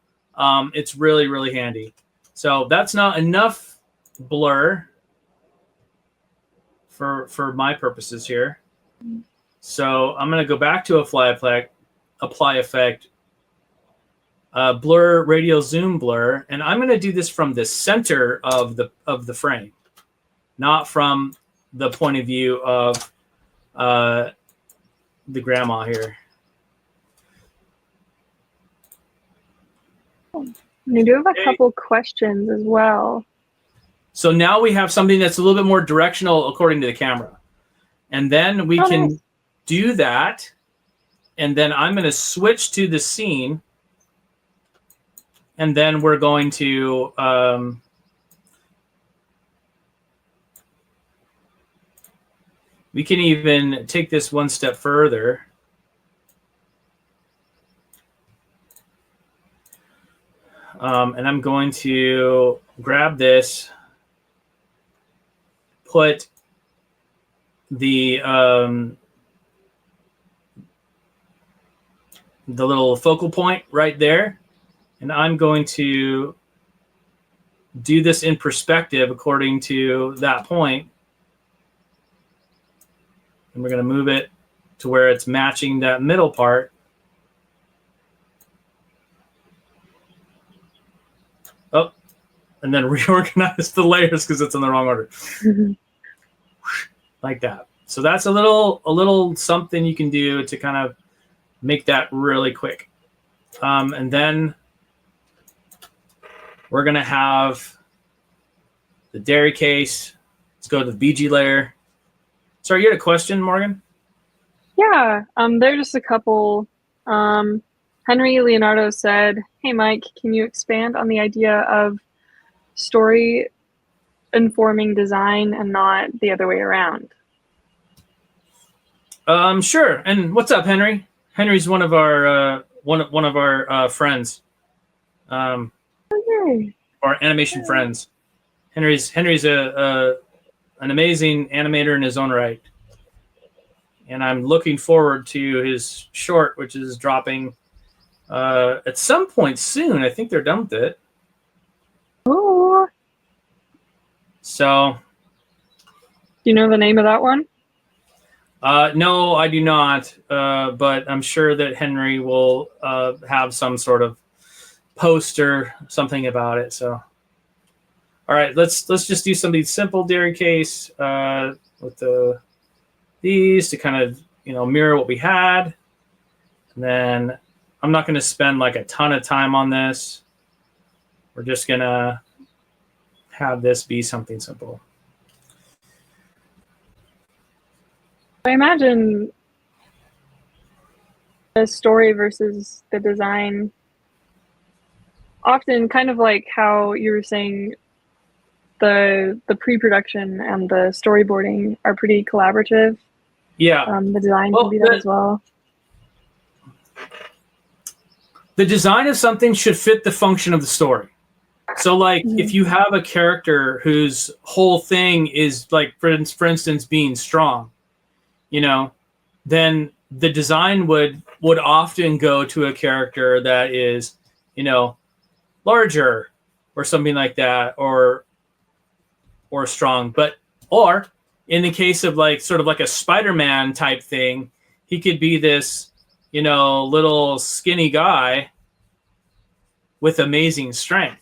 it's really, really handy. So that's not enough blur for my purposes here. So I'm going to go back to apply effect, blur, radial zoom blur, and I'm going to do this from the center of the frame, not from the point of view of the grandma here. And I do have a couple questions as well. So now we have something that's a little bit more directional according to the camera. And then we can do that. And then I'm going to switch to the scene. And then we're going to we can even take this one step further. And I'm going to grab this, put the little focal point right there, and I'm going to do this in perspective according to that point. And we're going to move it to where it's matching that middle part. Oh, and then reorganize the layers because it's in the wrong order. Like that. So that's a little something you can do to kind of make that really quick. And then we're going to have the dairy case. Let's go to the BG layer. Sorry, you had a question, Morgan? Yeah, there are just a couple. Henry Leonardo said, "Hey, Mike, can you expand on the idea of story informing design and not the other way around?" Sure. And what's up, Henry? Henry's one of our one of our friends. Okay. Our animation friends. Henry's an amazing animator in his own right. And I'm looking forward to his short, which is dropping at some point soon. I think they're done with it. Oh. So. Do you know the name of that one? No, I do not. But I'm sure that Henry will have some sort of poster, something about it. So, all right, let's just do something simple, dairy case, with these to kind of mirror what we had. And then I'm not going to spend like a ton of time on this. We're just going to have this be something simple. I imagine the story versus the design often kind of like how you were saying the pre-production and the storyboarding are pretty collaborative. Yeah. The design can be that as well. The design of something should fit the function of the story. So like if you have a character whose whole thing is like, for instance, being strong, then the design would often go to a character that is, larger or something like that, or strong. Or in the case of like sort of like a Spider-Man type thing, he could be this, little skinny guy with amazing strength.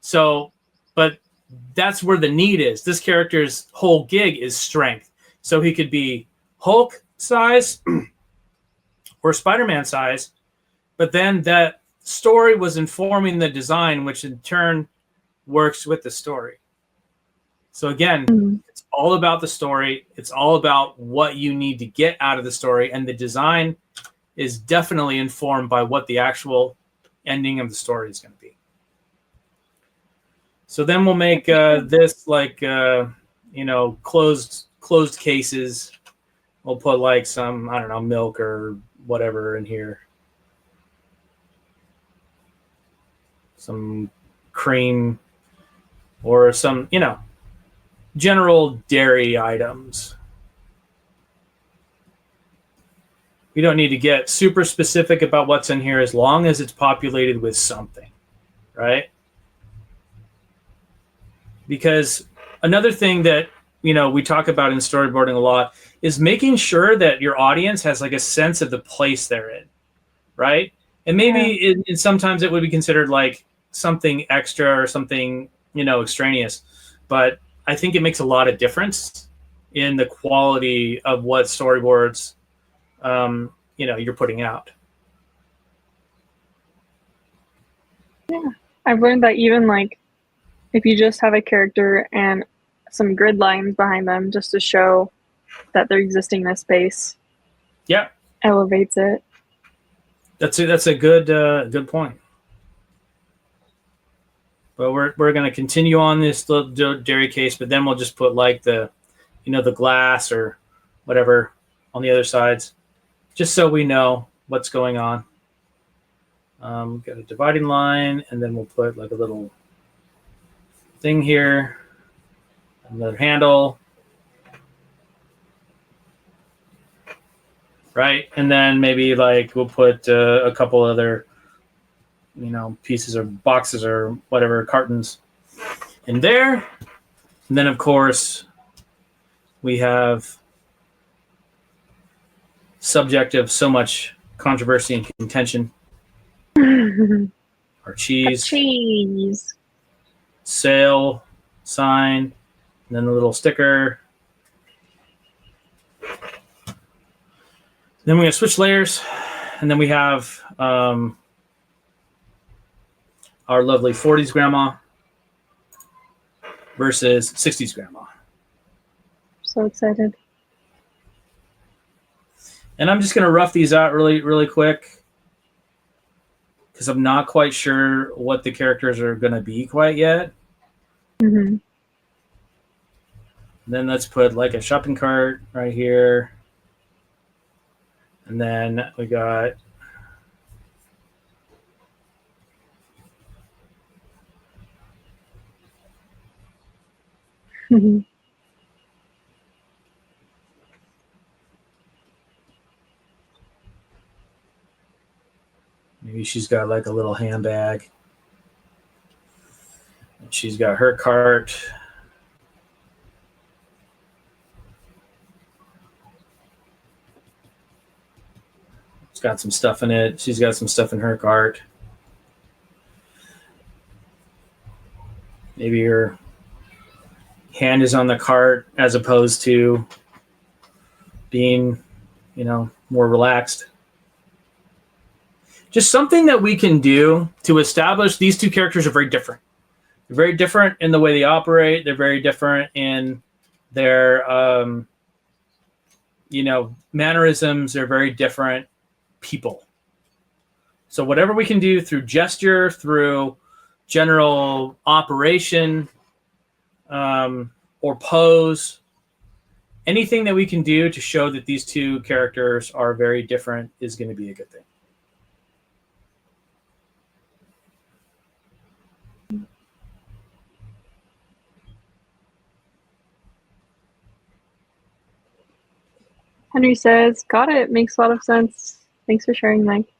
So, but that's where the need is. This character's whole gig is strength. So he could be Hulk size or Spider-Man size, but then that story was informing the design, which in turn works with the story. So again, it's all about the story. It's all about what you need to get out of the story. And the design is definitely informed by what the actual ending of the story is going to be. So then we'll make this like, closed cases. We'll put like some, I don't know, milk or whatever in here. Some cream or some, general dairy items. We don't need to get super specific about what's in here as long as it's populated with something, right? Because another thing that, we talk about in storyboarding a lot is making sure that your audience has like a sense of the place they're in, right? And maybe sometimes it would be considered like something extra or something, extraneous. But I think it makes a lot of difference in the quality of what storyboards, you're putting out. Yeah, I've learned that even like if you just have a character and some grid lines behind them just to show that they're existing in a space, Yeah, elevates it. that's a good point. But we're gonna continue on this little dairy case, but then we'll just put like the the glass or whatever on the other sides, just so we know what's going on. Got a dividing line, and then we'll put like a little thing here, another handle, right? And then maybe like we'll put a couple other, pieces or boxes or whatever, cartons in there. And then of course we have subject of so much controversy and contention. Our cheese. Sale sign, and then a little sticker. Then we're going to switch layers, and then we have our lovely 40s grandma versus 60s grandma. So excited. And I'm just going to rough these out really, really quick because I'm not quite sure what the characters are going to be quite yet. Mm-hmm. Then let's put like a shopping cart right here. And then we got Mm-hmm. maybe she's got like a little handbag. And she's got her cart. It's got some stuff in it. She's got some stuff in her cart. Maybe her hand is on the cart as opposed to being, more relaxed. Just something that we can do to establish these two characters are very different. They're very different in the way they operate. They're very different in their, mannerisms. They're very different people. So whatever we can do through gesture, through general operation, or pose, anything that we can do to show that these two characters are very different is going to be a good thing. Henry says, got it. Makes a lot of sense. Thanks for sharing, Mike.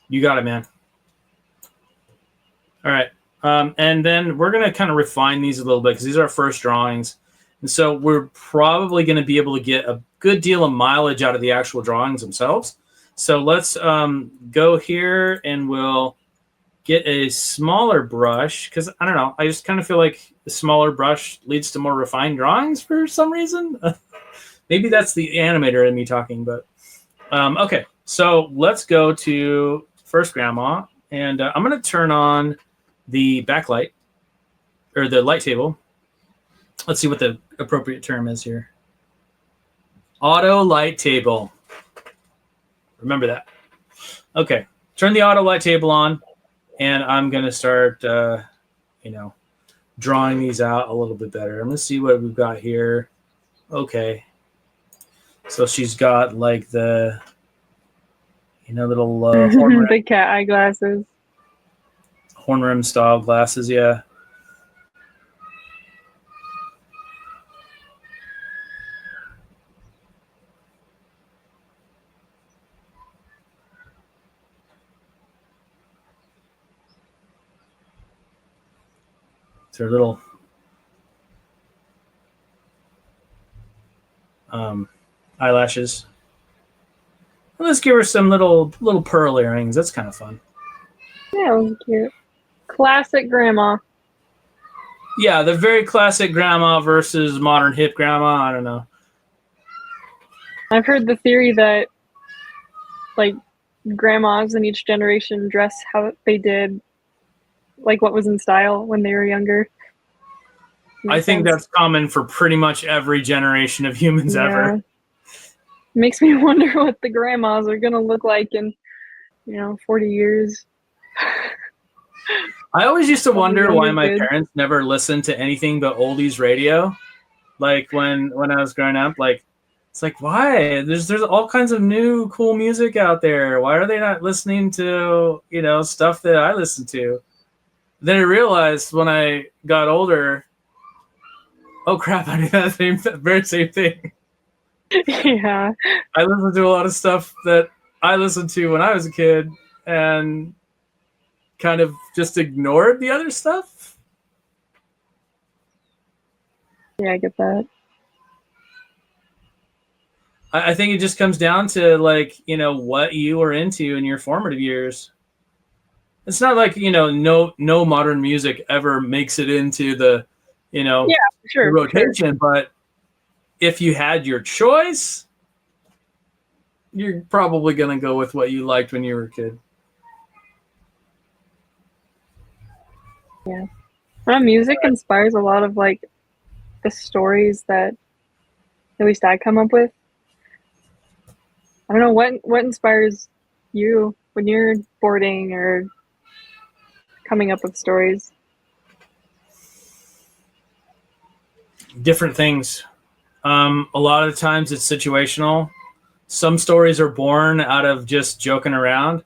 You got it, man. All right. And then we're going to kind of refine these a little bit because these are our first drawings. And so we're probably going to be able to get a good deal of mileage out of the actual drawings themselves. So let's go here and we'll get a smaller brush because, I don't know, I just kind of feel like the smaller brush leads to more refined drawings for some reason. Maybe that's the animator in me talking, but okay. So let's go to first grandma, and I'm going to turn on the backlight or the light table. Let's see what the appropriate term is here. Auto light table. Remember that. Okay. Turn the auto light table on, and I'm going to start, drawing these out a little bit better. I'm going to see what we've got here. Okay. So she's got like the, little horn rim. Big cat eyeglasses. Horn rim style glasses, yeah. It's her little eyelashes. And let's give her some little pearl earrings. That's kind of fun. Yeah, it was cute. Classic grandma. Yeah, the very classic grandma versus modern hip grandma. I don't know. I've heard the theory that, like, grandmas in each generation dress how they did, like what was in style when they were younger. I think that's common for pretty much every generation of humans ever. Makes me wonder what the grandmas are gonna look like in, 40 years. I always used to wonder why my parents never listened to anything but oldies radio. Like when I was growing up, like it's like, why? There's all kinds of new cool music out there. Why are they not listening to, stuff that I listen to? Then I realized when I got older, oh crap, I did that very same thing. Yeah. I listened to a lot of stuff that I listened to when I was a kid and kind of just ignored the other stuff. Yeah, I get that. I think it just comes down to what you were into in your formative years. It's not like, no modern music ever makes it into the, the rotation, but if you had your choice, you're probably going to go with what you liked when you were a kid. Yeah. Music inspires a lot of the stories that at least I come up with. I don't know what inspires you when you're boarding or coming up with stories. Different things. A lot of the times it's situational. Some stories are born out of just joking around,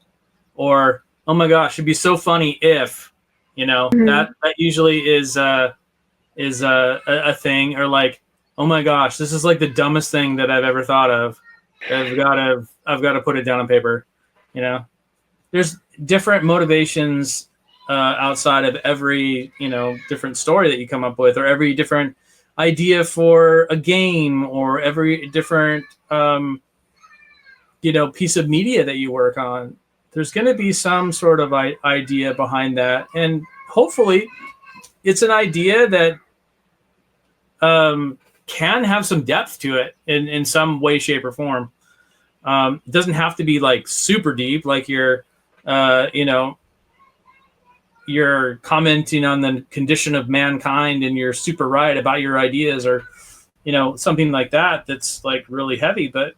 or oh my gosh, it'd be so funny if, that usually is a thing, or like, oh my gosh, this is like the dumbest thing that I've ever thought of. I've got to put it down on paper. There's different motivations outside of every different story that you come up with, or every different idea for a game, or every different piece of media that you work on. There's going to be some sort of idea behind that, and hopefully it's an idea that can have some depth to it in some way, shape, or form. It doesn't have to be like super deep, like you're commenting on the condition of mankind and you're super right about your ideas, or something like that that's like really heavy. But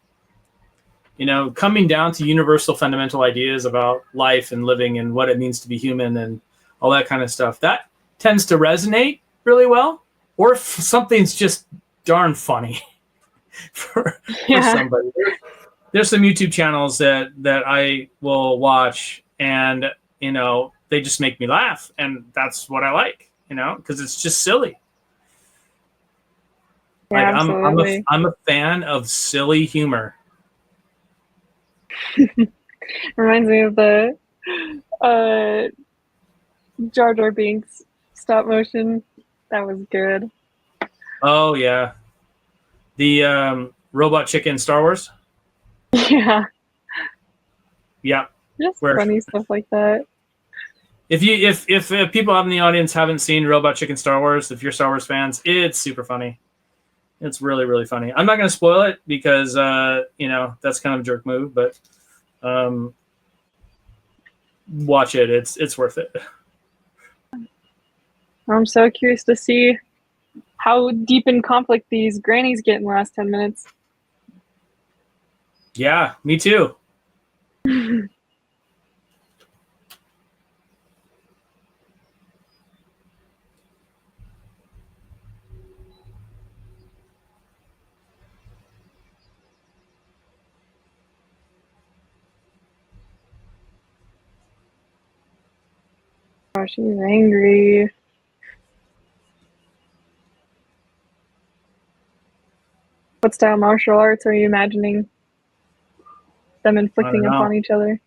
coming down to universal fundamental ideas about life and living and what it means to be human and all that kind of stuff, that tends to resonate really well. Or if something's just darn funny for somebody. There's some YouTube channels that I will watch, and they just make me laugh, and that's what I like, because it's just silly. Yeah, I'm a fan of silly humor. Reminds me of the Jar Jar Binks stop motion. That was good. Oh yeah, the robot chicken Star Wars. Yeah. Yeah. Just funny stuff like that. If people out in the audience haven't seen Robot Chicken Star Wars, if you're Star Wars fans, it's super funny. It's really, really funny. I'm not going to spoil it because that's kind of a jerk move, but watch it. It's worth it. I'm so curious to see how deep in conflict these grannies get in the last 10 minutes. Yeah, me too. Oh, she's angry. What style martial arts are you imagining them inflicting upon each other?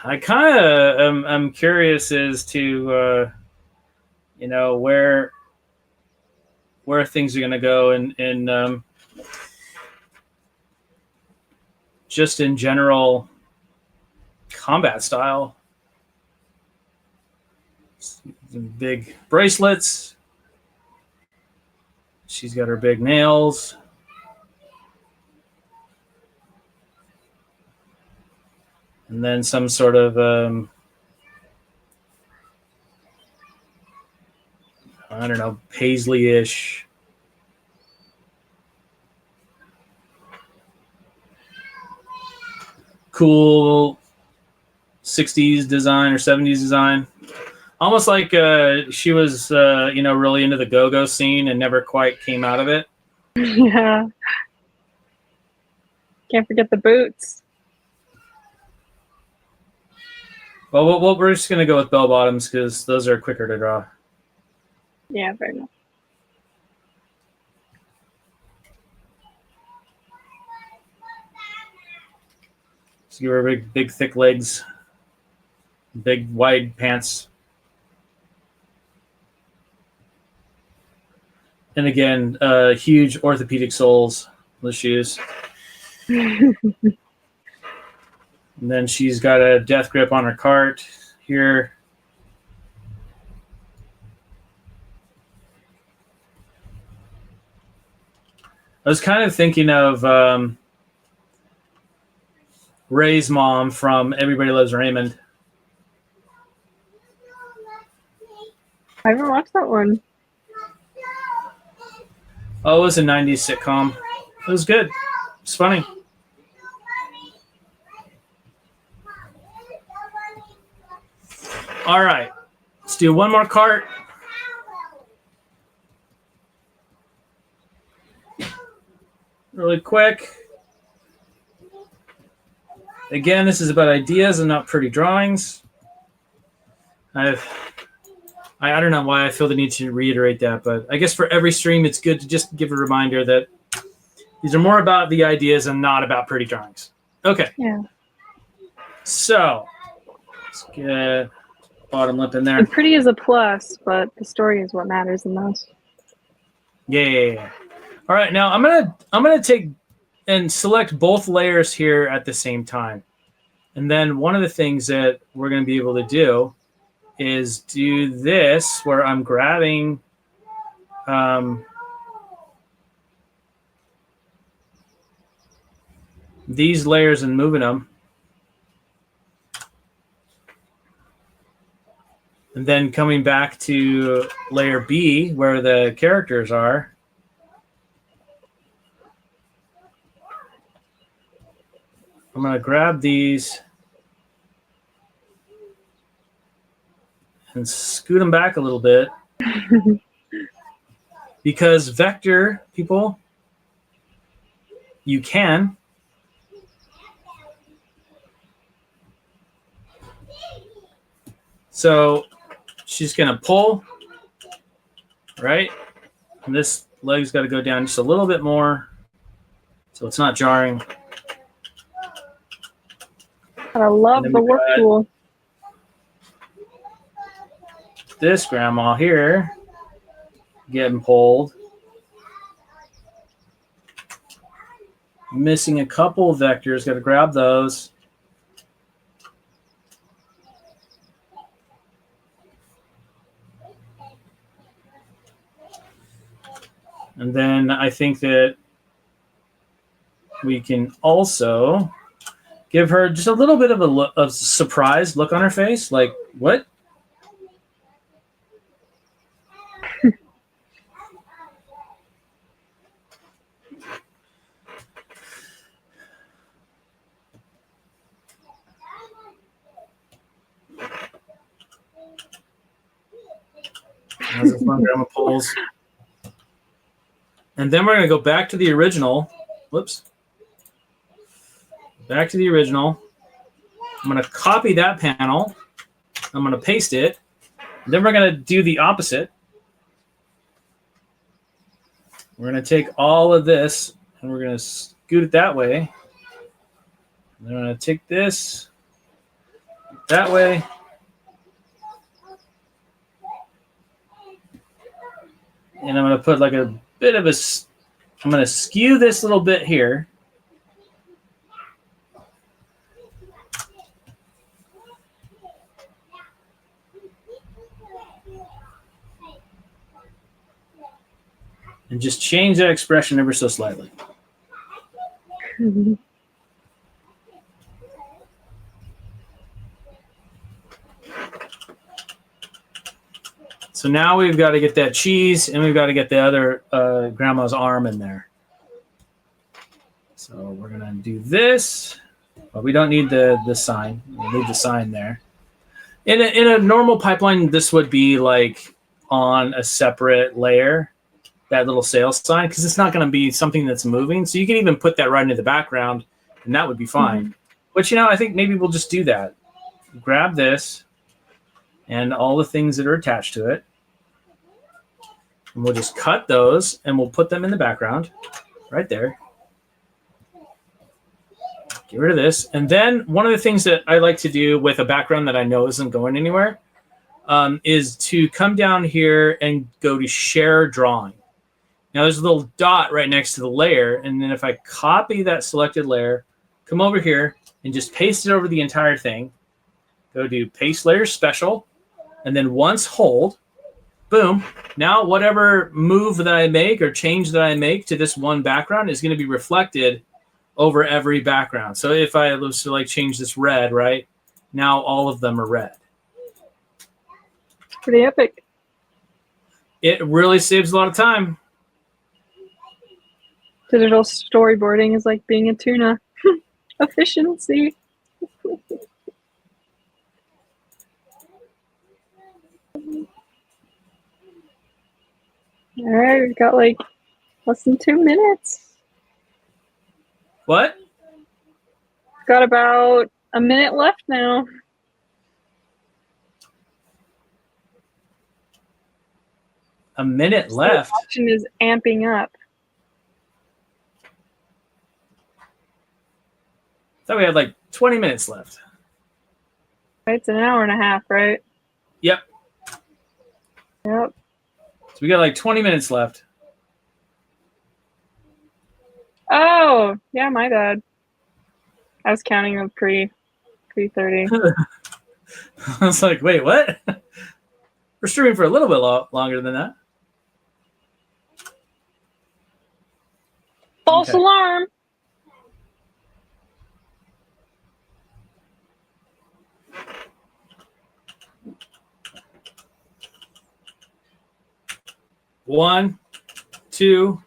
I kind of am curious as to where things are going to go in just in general combat style. Big bracelets. She's got her big nails. And then some sort of, I don't know, paisley-ish. Cool 60s design or 70s design. Almost like she was, really into the go-go scene and never quite came out of it. Yeah. Can't forget the boots. Well, we're just going to go with bell bottoms because those are quicker to draw. Yeah, fair enough. So give her big, thick legs, big, wide pants. And again, huge orthopedic soles, the shoes. And then she's got a death grip on her cart here. I was kind of thinking of Ray's mom from Everybody Loves Raymond. I haven't watched that one. Oh, it was a 90s sitcom. It was good. It's funny. All right. Let's do one more cart. Really quick. Again, this is about ideas and not pretty drawings. I don't know why I feel the need to reiterate that, but I guess for every stream, it's good to just give a reminder that these are more about the ideas and not about pretty drawings. Okay. Yeah. So let's get bottom lip in there. And pretty is a plus, but the story is what matters the most. Yeah. All right, now I'm gonna take and select both layers here at the same time, and then one of the things that we're gonna be able to do is do this where I'm grabbing these layers and moving them, and then coming back to layer B where the characters are. I'm going to grab these and scoot them back a little bit because vector, people, you can. So she's going to pull, right? And this leg's got to go down just a little bit more so it's not jarring. I love the work tool. This grandma here getting pulled. Missing a couple of vectors. Got to grab those. And then I think that we can also give her just a little bit of a surprised look on her face, like, what? As the fun grandma pulls. And then we're going to go back to the original. Whoops. Back to the original. I'm going to copy that panel. I'm going to paste it. Then we're going to do the opposite. We're going to take all of this and we're going to scoot it that way. Then I'm going to take this that way. And I'm going to put like a bit of I'm going to skew this little bit here. And just change that expression ever so slightly. So now we've got to get that cheese, and we've got to get the other grandma's arm in there. So we're going to do this. But we don't need the sign. We'll leave the sign there. In a normal pipeline, this would be like on a separate layer, that little sales sign, because it's not going to be something that's moving. So you can even put that right into the background, and that would be fine. Mm-hmm. But, I think maybe we'll just do that. Grab this and all the things that are attached to it. And we'll just cut those, and we'll put them in the background right there. Get rid of this. And then one of the things that I like to do with a background that I know isn't going anywhere is to come down here and go to share drawing. Now there's a little dot right next to the layer. And then if I copy that selected layer, come over here and just paste it over the entire thing, go to paste layer special, and then once hold, boom. Now whatever move that I make or change that I make to this one background is going to be reflected over every background. So if I was to change this red, right? Now all of them are red. Pretty epic. It really saves a lot of time. Digital storyboarding is like being a tuna. Efficiency. All right, we've got less than 2 minutes. What? Got about a minute left now. A minute left? The option is amping up. I thought we had 20 minutes left. It's an hour and a half, right? Yep. Yep. So we got 20 minutes left. Oh, yeah, my bad. I was counting them pre-30. I was like, wait, what? We're streaming for a little bit longer than that. False alarm. One, two.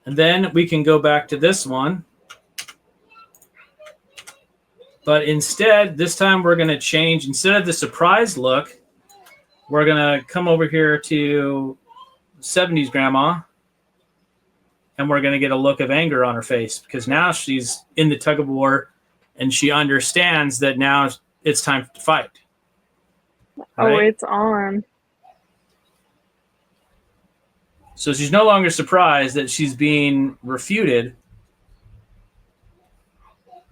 And then we can go back to this one. But instead, this time we're going to change. Instead of the surprise look, we're going to come over here to 70s grandma. And we're going to get a look of anger on her face. Because now she's in the tug of war. And she understands that now it's time to fight. Right? Oh, it's on. So she's no longer surprised that she's being refuted.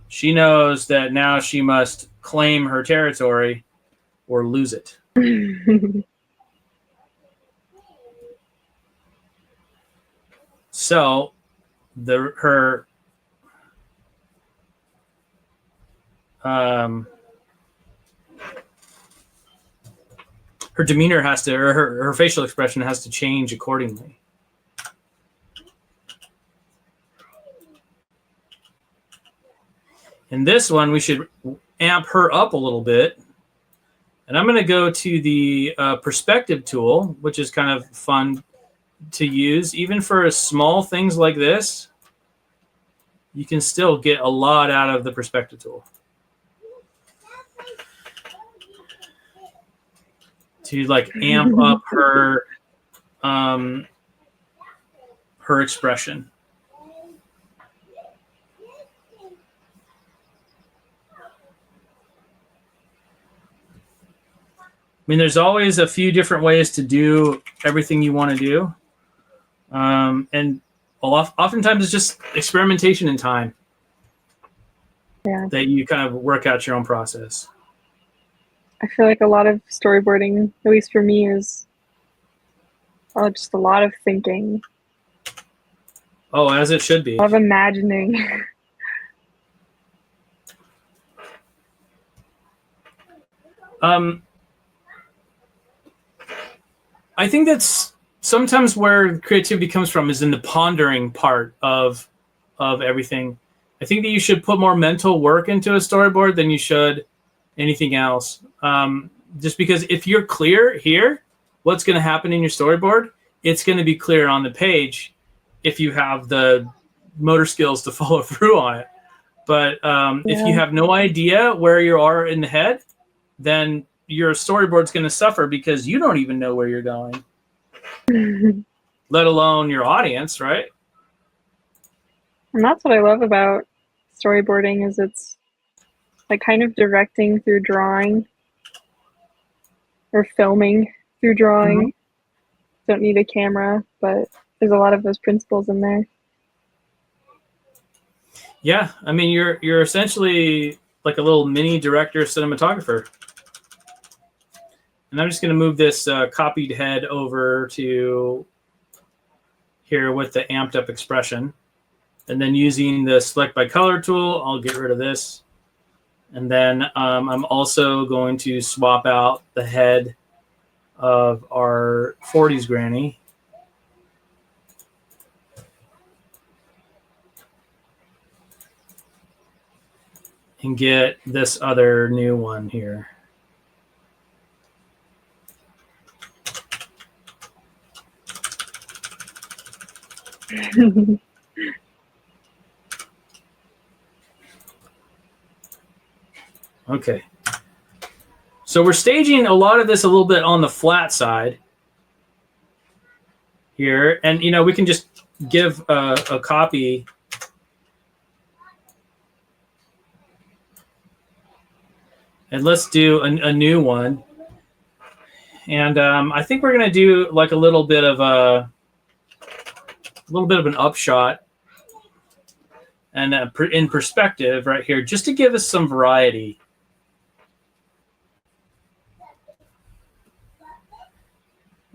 She knows that now she must claim her territory or lose it. So her demeanor has to, or her facial expression has to change accordingly. In this one, we should amp her up a little bit. And I'm going to go to the perspective tool, which is kind of fun to use. Even for small things like this, you can still get a lot out of the perspective tool. To amp up her expression. I mean, there's always a few different ways to do everything you want to do. And oftentimes it's just experimentation and time. Yeah. That you kind of work out your own process. I feel like a lot of storyboarding, at least for me, is just a lot of thinking. Oh, as it should be. A lot of imagining. I think that's sometimes where creativity comes from, is in the pondering part of everything. I think that you should put more mental work into a storyboard than you should anything else. just because if you're clear here, what's going to happen in your storyboard, it's going to be clear on the page if you have the motor skills to follow through on it. But if you have no idea where you are in the head, then your storyboard's going to suffer because you don't even know where you're going, let alone your audience, right? And that's what I love about storyboarding is it's like kind of directing through drawing or filming through drawing. Mm-hmm. Don't need a camera, but there's a lot of those principles in there. Yeah, I mean, you're essentially like a little mini director cinematographer. And I'm just going to move this copied head over to here with the amped up expression. And then using the select by color tool, I'll get rid of this. And then I'm also going to swap out the head of our 40s granny. And get this other new one here. Okay. So we're staging a lot of this a little bit on the flat side here. And, you know, we can just give a copy. And let's do a new one. And I think we're going to do like a little bit of an upshot and in perspective right here, just to give us some variety.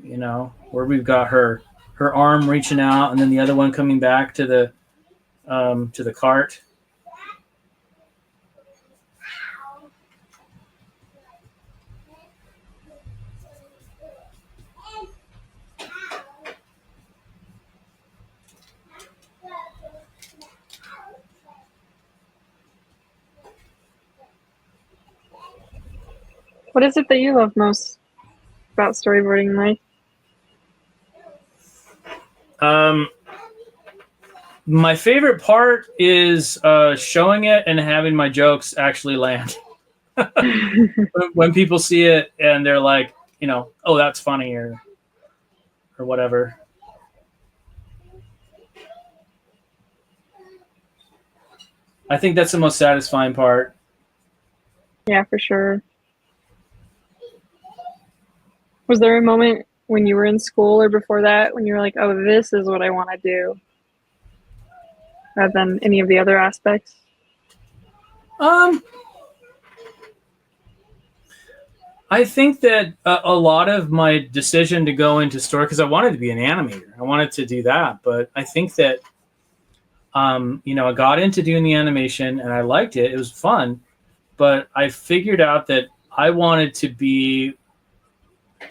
You know, where we've got her arm reaching out, and then the other one coming back to the cart. What is it that you love most about storyboarding, Mike? My favorite part is showing it and having my jokes actually land. When people see it and they're like, you know, oh, that's funny or whatever. I think that's the most satisfying part. Yeah, for sure. Was there a moment when you were in school or before that when you were like, oh, this is what I want to do, rather than any of the other aspects? I think that a lot of my decision to go into story, because I wanted to be an animator, I wanted to do that, but I think that you know, I got into doing the animation and I liked it. It was fun, but I figured out that I wanted to be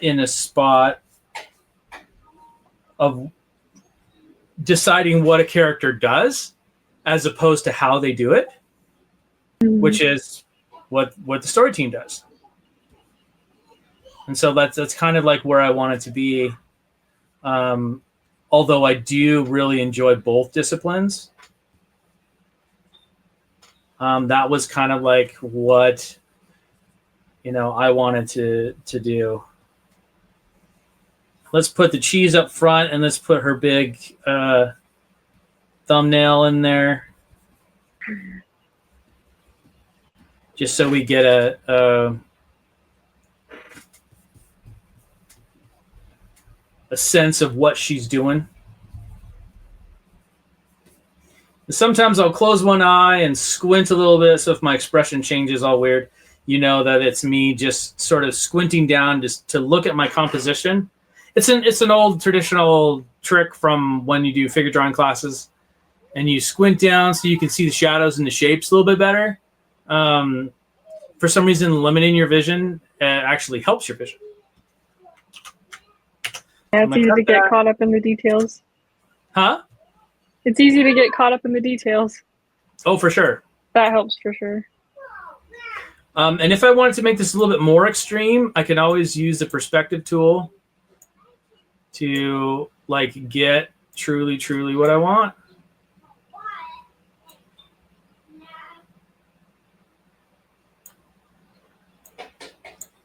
in a spot of deciding what a character does as opposed to how they do it, which is what the story team does. And so that's kind of like where I wanted to be. Although I do really enjoy both disciplines. That was kind of like what, you know, I wanted to do. Let's put the cheese up front and let's put her big thumbnail in there. Just so we get a sense of what she's doing. Sometimes I'll close one eye and squint a little bit, so if my expression changes all weird, you know that it's me just sort of squinting down just to look at my composition. It's an old traditional trick from when you do figure drawing classes, and you squint down so you can see the shadows and the shapes a little bit better. For some reason, limiting your vision actually helps your vision. Yeah, it's easy to get caught up in the details. Huh? It's easy to get caught up in the details. Oh, for sure. That helps for sure. And if I wanted to make this a little bit more extreme, I can always use the perspective tool to like get truly what I want.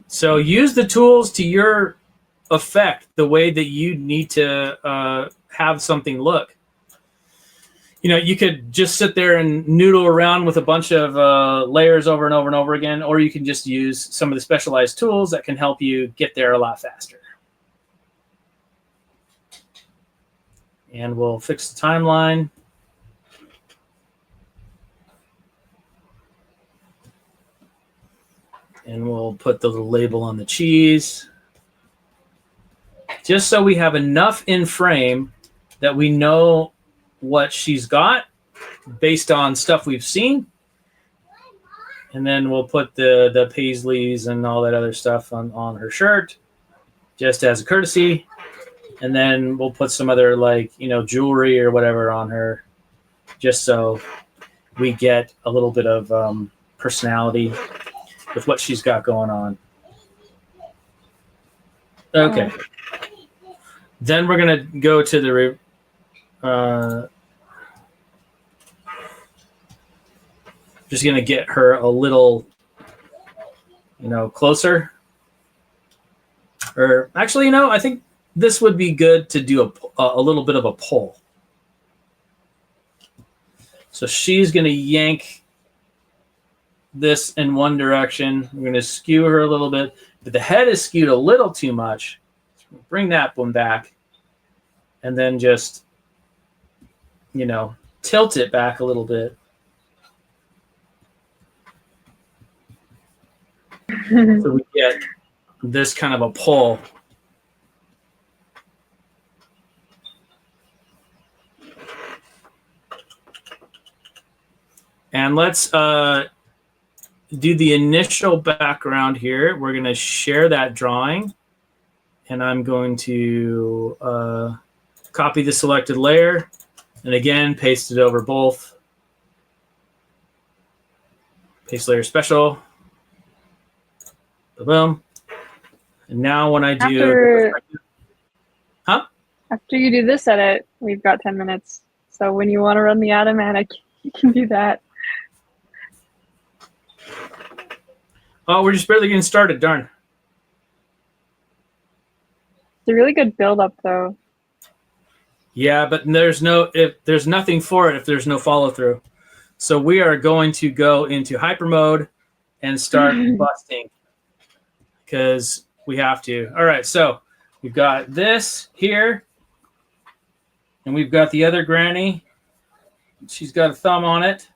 So use the tools to your effect, the way that you need to have something look. You know, you could just sit there and noodle around with a bunch of layers over and over and over again, or you can just use some of the specialized tools that can help you get there a lot faster. And we'll fix the timeline. And we'll put the little label on the cheese. Just so we have enough in frame that we know what she's got based on stuff we've seen. And then we'll put the paisleys and all that other stuff on her shirt, just as a courtesy. And then we'll put some other, like, you know, jewelry or whatever on her, just so we get a little bit of personality with what she's got going on. Okay. Then we're going to go to the just going to get her a little, you know, closer. Or actually, you know, I think this would be good to do a little bit of a pull. So she's going to yank this in one direction. We're going to skew her a little bit, but the head is skewed a little too much. So bring that one back, and then just, you know, tilt it back a little bit. So we get this kind of a pull. And let's do the initial background here. We're going to share that drawing. And I'm going to copy the selected layer. And again, paste it over both. Paste layer special. Boom. And now when I do... After you do this edit, we've got 10 minutes. So when you want to run the Animatic, you can do that. Oh, we're just barely getting started. Darn. It's a really good build-up, though. Yeah, but there's nothing for it if there's no follow-through. So we are going to go into hyper mode and start busting, because we have to. All right, so we've got this here, and we've got the other granny. She's got a thumb on it.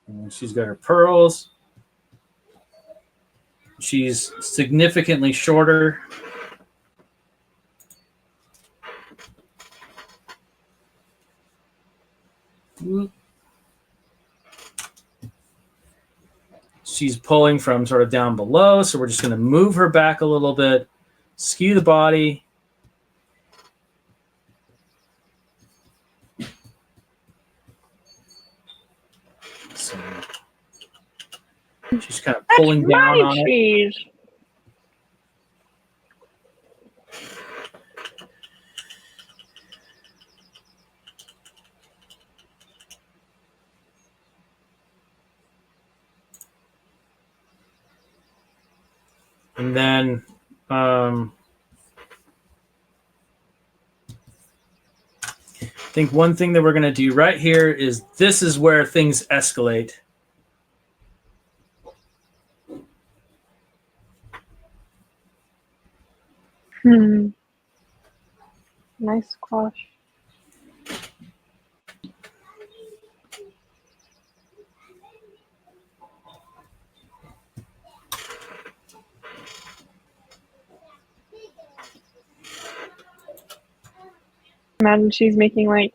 And she's got her pearls. She's significantly shorter. She's pulling from sort of down below, so we're just going to move her back a little bit, skew the body. So she's kind of pulling down on it. And then I think one thing that we're going to do right here is this is where things escalate. Nice squash. Imagine she's making like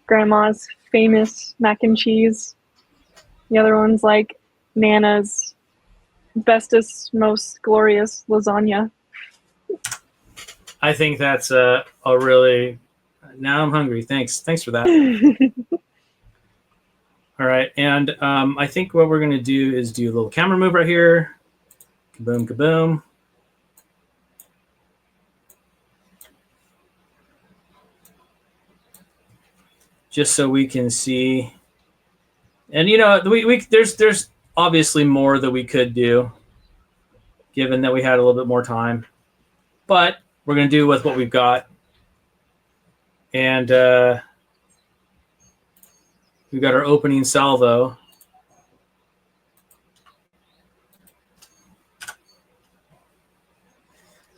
grandma's famous mac and cheese. The other one's like Nana's bestest, most glorious lasagna. I think that's a really. Now I'm hungry. Thanks for that. All right, and I think what we're gonna do is do a little camera move right here. Kaboom, kaboom. Just so we can see. And you know, there's obviously more that we could do, given that we had a little bit more time. But we're gonna do with what we've got. And we've got our opening salvo.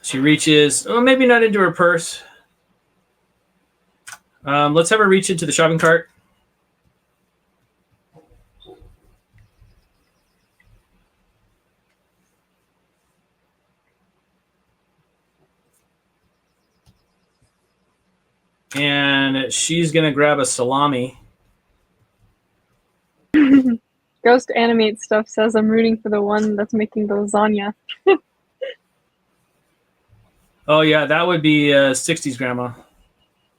She reaches, oh, maybe not into her purse. Let's have her reach into the shopping cart. And she's going to grab a salami. Ghost Animate Stuff says I'm rooting for the one that's making the lasagna. Oh, yeah, that would be 60s grandma.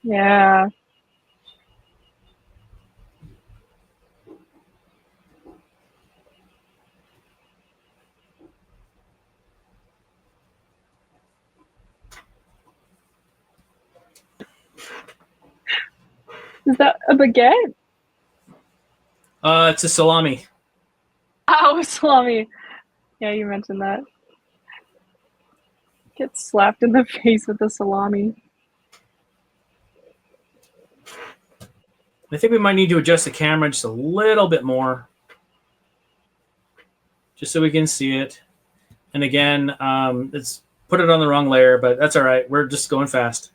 Yeah. Is that a baguette? It's a salami. Oh, salami. Yeah, you mentioned that. Get slapped in the face with a salami. I think we might need to adjust the camera just a little bit more, just so we can see it. And again, it's put it on the wrong layer, but that's all right. We're just going fast.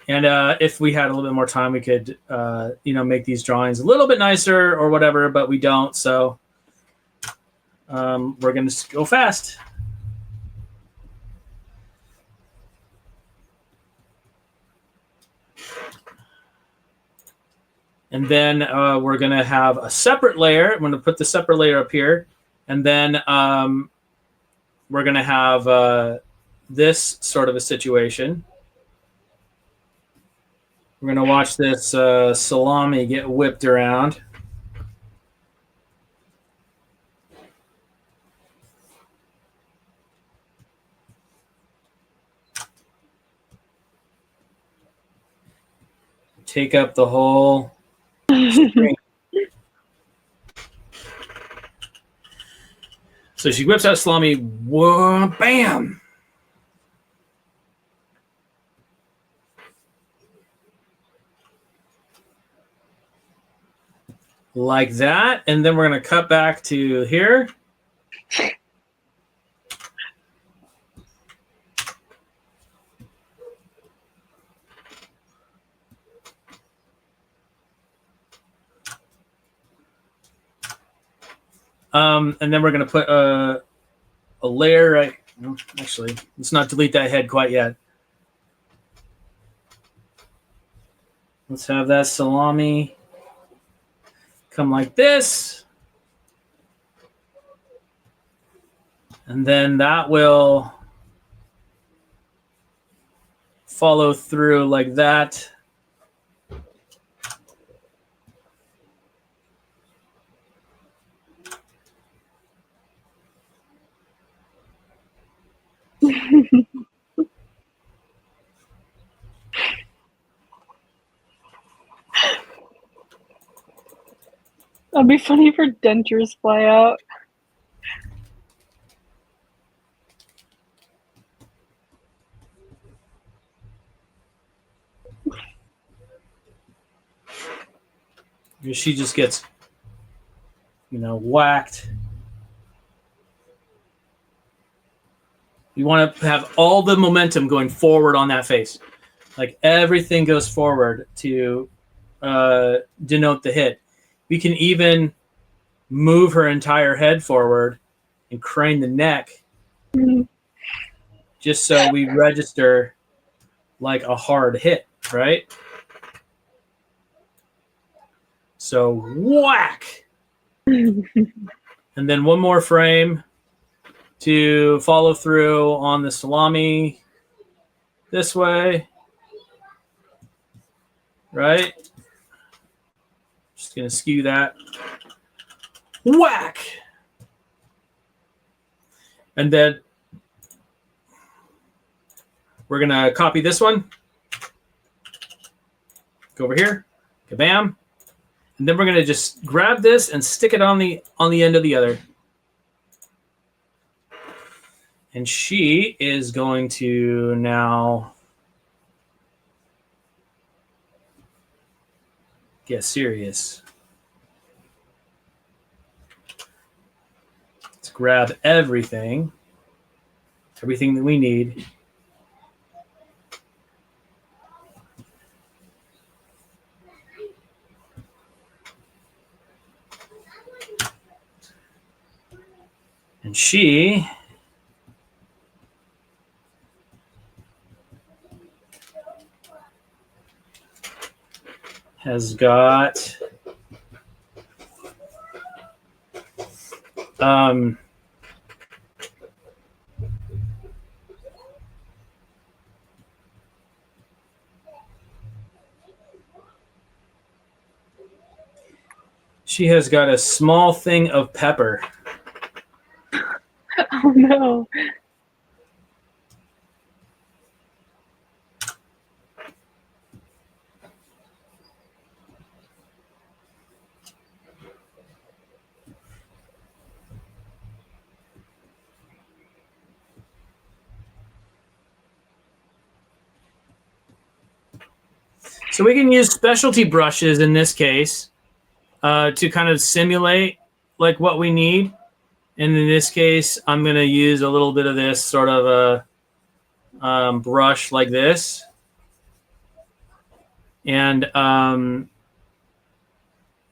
And if we had a little bit more time, we could, make these drawings a little bit nicer or whatever, but we don't. So we're going to go fast. And then we're going to have a separate layer. I'm going to put the separate layer up here. And then we're going to have this sort of a situation. We're going to watch this salami get whipped around. Take up the whole string. So she whips out salami. Whoa, bam! Like that, and then we're going to cut back to here. And then we're going to put a layer right. Well, actually, let's not delete that head quite yet. Let's have that salami come like this. And then that will follow through like that. That'd be funny if her dentures fly out. She just gets, whacked. You want to have all the momentum going forward on that face. Like everything goes forward to denote the hit. We can even move her entire head forward and crane the neck. Mm-hmm. just so we register like a hard hit, right? So whack. And then one more frame to follow through on the salami this way, right? Just going to skew that. Whack. And then we're going to copy this one. Go over here. Kabam. And then we're going to just grab this and stick it on the end of the other. And she is going to now get serious. Let's grab everything that we need. And she has got she has got a small thing of pepper. Oh no. So we can use specialty brushes in this case to kind of simulate like what we need. And in this case, I'm going to use a little bit of this sort of a brush like this. And,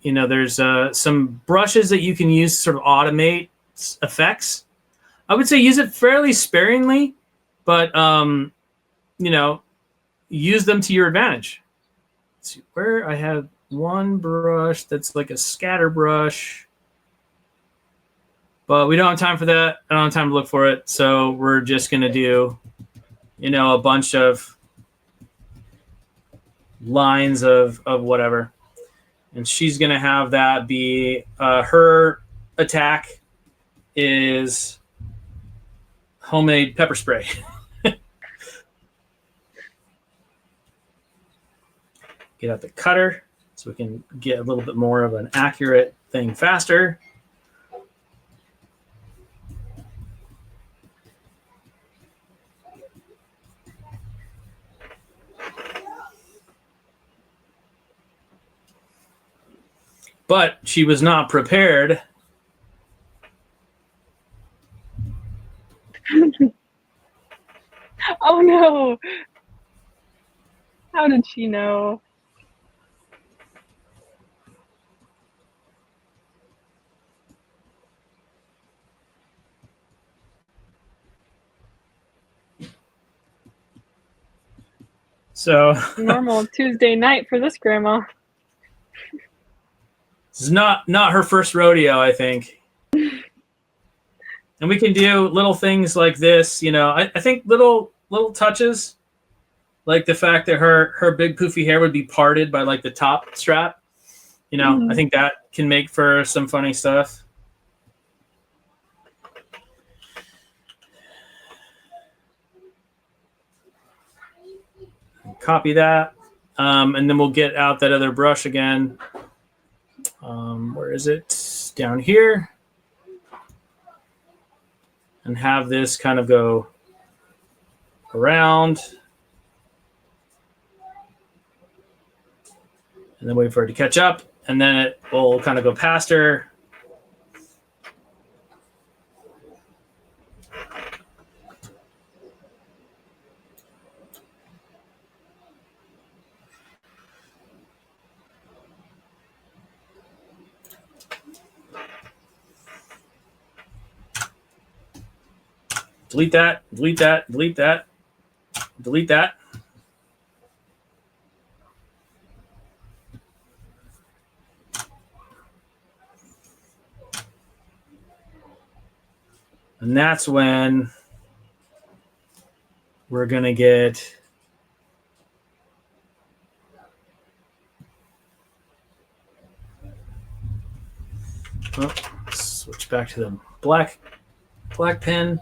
you know, there's some brushes that you can use to sort of automate effects. I would say use it fairly sparingly, but, you know, use them to your advantage. Let's see where I have one brush that's like a scatter brush. But we don't have time for that. I don't have time to look for it. So we're just going to do, you know, a bunch of lines of whatever. And she's going to have that be her attack is homemade pepper spray. Get out the cutter so we can get a little bit more of an accurate thing faster. But she was not prepared. Oh no. How did she know? So Normal Tuesday night for this grandma. This is not her first rodeo, I think. And we can do little things like this, you know. I think little touches, like the fact that her big poofy hair would be parted by like the top strap. You know, I think that can make for some funny stuff. Copy that. And then we'll get out that other brush again. Where is it? Down here. And have this kind of go around. And then wait for it to catch up. And then it will kind of go past her. delete that, delete that, delete that, delete that. And that's when we're going to get switch back to the black pen.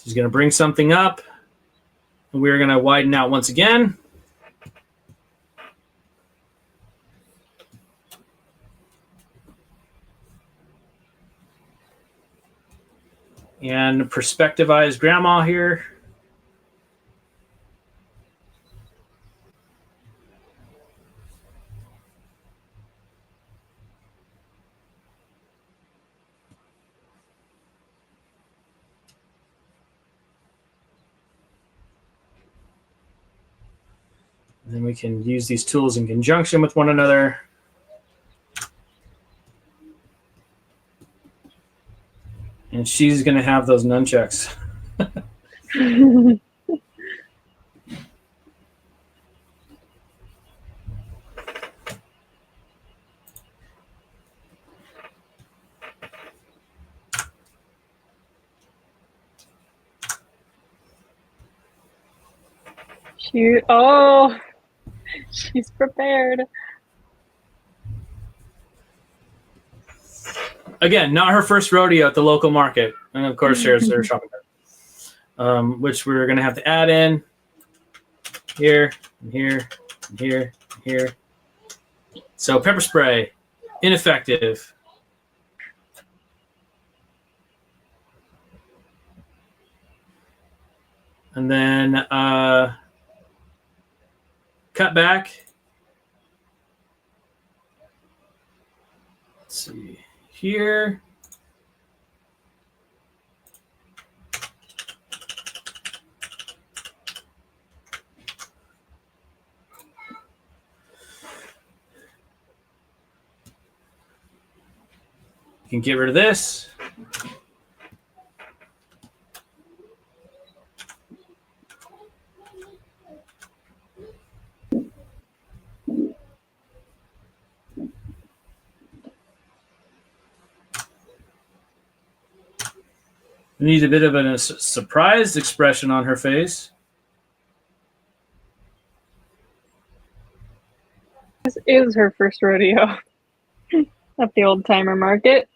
She's going to bring something up, and we're going to widen out once again. And perspectivize grandma here. And then we can use these tools in conjunction with one another. And she's going to have those nunchucks. Shoot. Oh, she's prepared. Again, not her first rodeo at the local market. And of course, there's their shopping cart, which we're going to have to add in here, and here, and here, and here. So pepper spray, ineffective. And then cut back. Let's see here. You can get rid of this. Needs a bit of a surprised expression on her face. This is her first rodeo at the old timer market.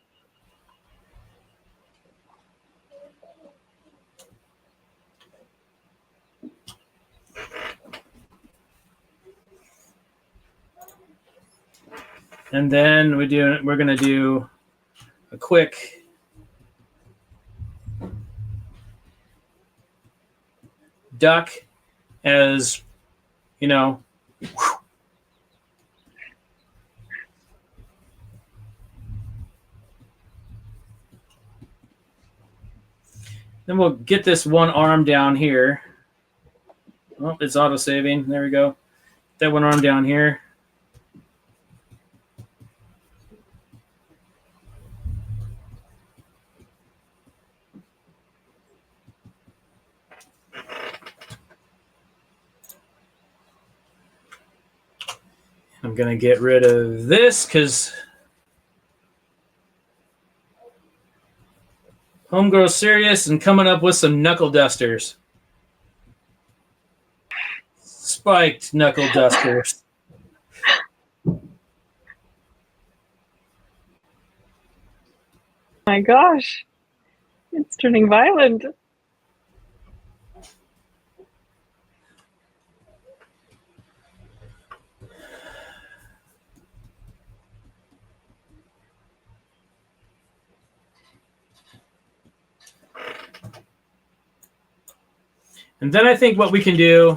And then we're going to do a quick duck, as you know. Then we'll get this one arm down here. Oh, it's auto saving. There we go. That one arm down here. I'm going to get rid of this because home grows serious and coming up with some knuckle dusters. Spiked knuckle dusters. My gosh, it's turning violent. And then I think what we can do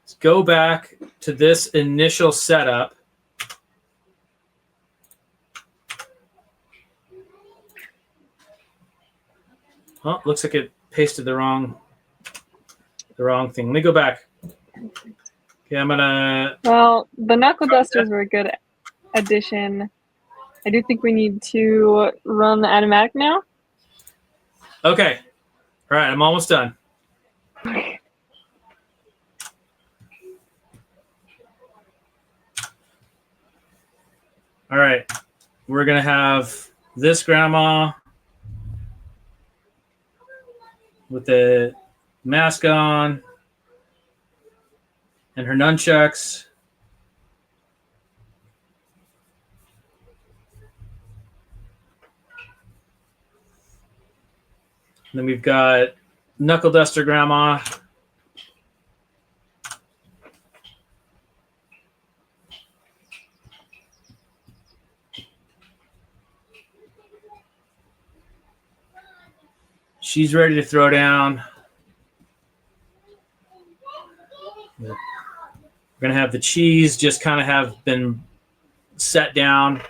is go back to this initial setup. Oh, looks like it pasted the wrong. the wrong thing. Let me go back. Okay, I'm gonna. Well, the knuckle dusters were a good addition. I do think we need to run the Animatic now. Okay. All right, I'm almost done. All right, we're gonna have this grandma with the mask on and her nunchucks. And then we've got Knuckle Duster Grandma. She's ready to throw down. We're going to have the cheese just kind of have been set down.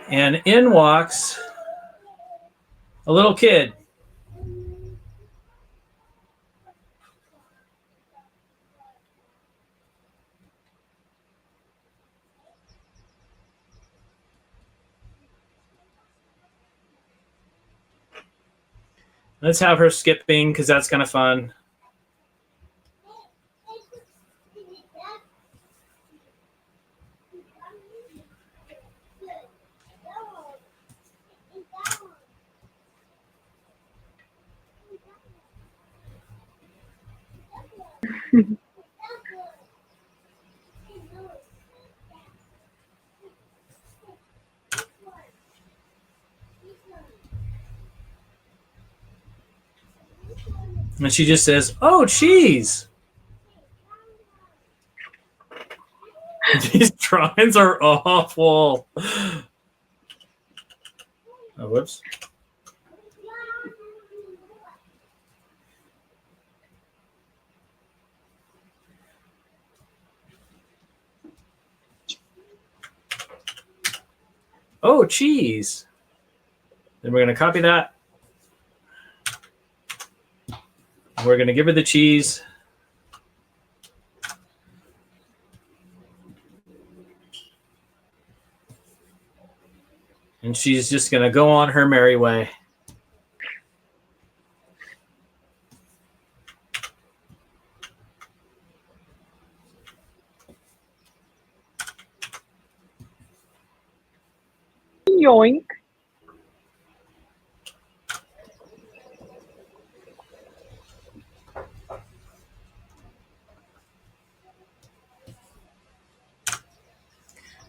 And in walks a little kid. Let's have her skipping because that's kind of fun. And she just says, "Oh, cheese." These drawings are awful. Oh, whoops. Oh, cheese. Then we're going to copy that. We're going to give her the cheese. And she's just going to go on her merry way. Yoink.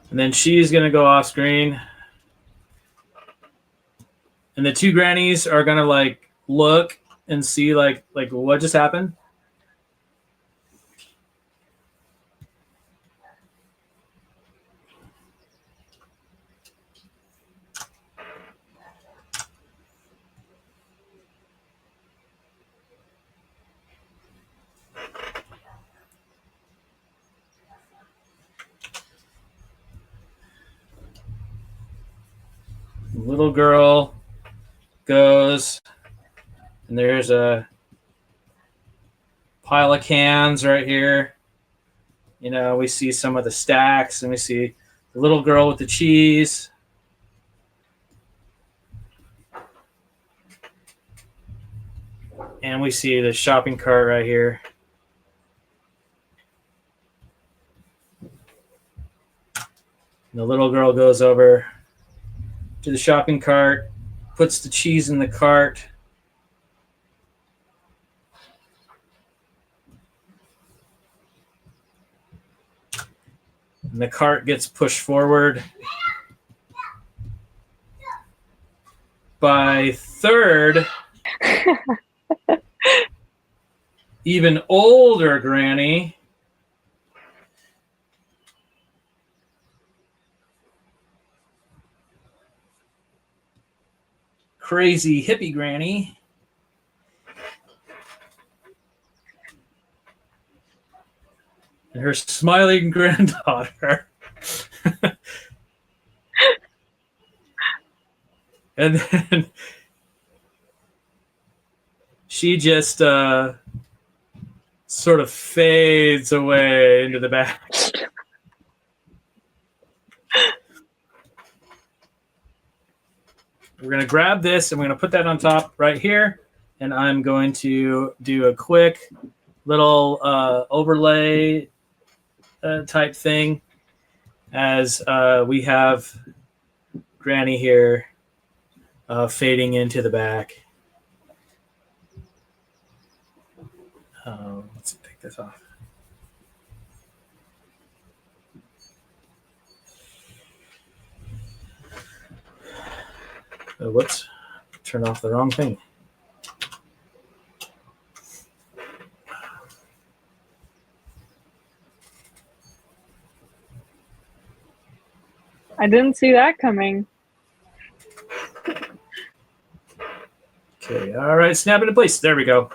And then she's going to go off screen. And the two grannies are going to like look and see like what just happened. The little girl goes, and there's a pile of cans right here. You know, we see some of the stacks, and we see the little girl with the cheese. And we see the shopping cart right here. And the little girl goes over to the shopping cart, puts the cheese in the cart. And the cart gets pushed forward by third, even older granny. Crazy hippie granny. And her smiling granddaughter. And then she just sort of fades away into the back. We're going to grab this and we're going to put that on top right here. And I'm going to do a quick little overlay type thing as we have Granny here fading into the back. Let's take this off. Oh, whoops. Turn off the wrong thing. I didn't see that coming. Okay, all right, snap into place. There we go.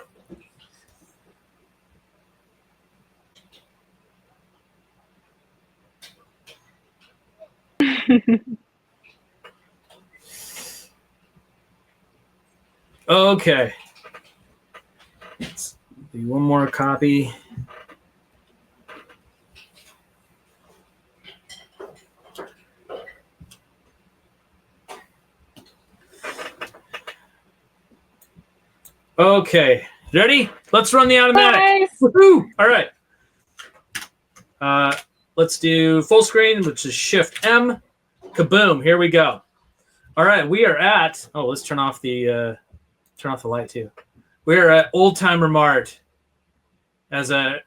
Okay. Let's do one more copy. Okay, ready? Let's run the Animatic. Nice. Woohoo! All right. Let's do full screen, which is Shift M. Kaboom! Here we go. All right, we are at. Oh, let's turn off the light too. We are at Old Timer Mart as a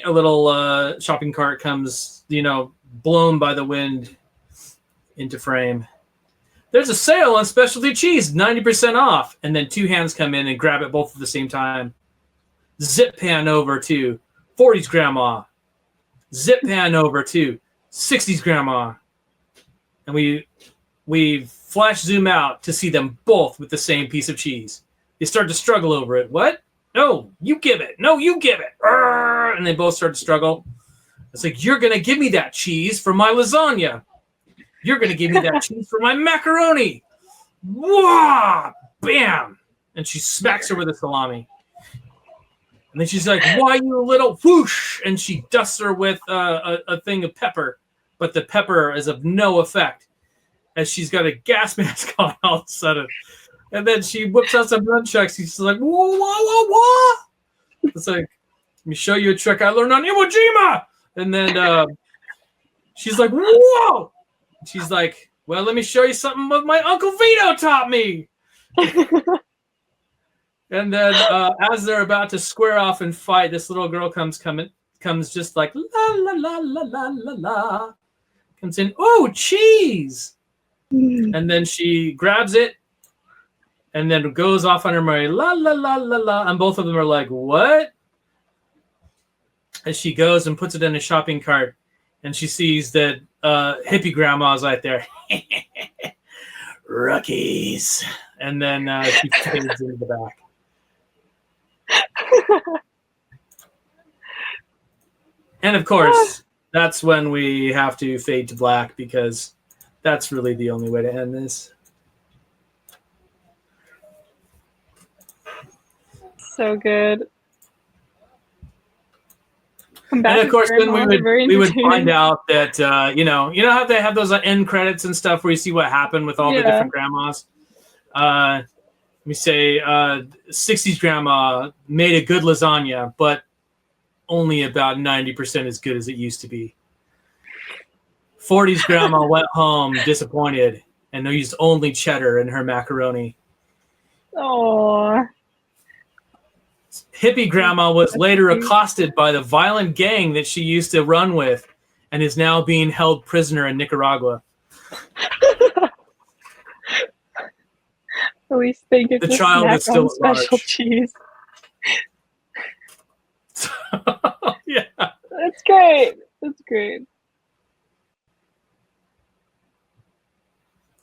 little shopping cart comes, blown by the wind into frame. There's a sale on specialty cheese, 90% off. And then two hands come in and grab it both at the same time. Zip pan over to 40s grandma. Zip pan over to 60s grandma. And we flash zoom out to see them both with the same piece of cheese. They start to struggle over it. What? No, you give it. No, you give it. Arr! And they both start to struggle. It's like, you're going to give me that cheese for my lasagna. You're going to give me that cheese for my macaroni. Wah! Bam! And she smacks her with a salami. And then she's like, why, you little whoosh? And she dusts her with a thing of pepper. But the pepper is of no effect as she's got a gas mask on all of a sudden. And then she whips out some nunchucks. She's like, whoa, whoa, whoa, whoa. It's like, let me show you a trick I learned on Iwo Jima. And then she's like, whoa. She's like, well, let me show you something what my Uncle Vito taught me. And then as they're about to square off and fight, this little girl comes just like, la, la, la, la, la, la, la. Comes in, oh, cheese. And then she grabs it and then goes off on her merry, la, la, la, la, la. And both of them are like, what? As she goes and puts it in a shopping cart. And she sees that hippie grandma's right there. Rookies. And then she fades into the back. And of course, that's when we have to fade to black because that's really the only way to end this. So good. And of course, then we would find out that you know how they have those end credits and stuff where you see what happened with all the different grandmas. Let me say, 60s grandma made a good lasagna, but only about 90% as good as it used to be. 40s grandma went home disappointed and used only cheddar in her macaroni. Oh. Hippie grandma was later accosted by the violent gang that she used to run with and is now being held prisoner in Nicaragua. At least they get the child is still special cheese. Yeah. That's great. That's great.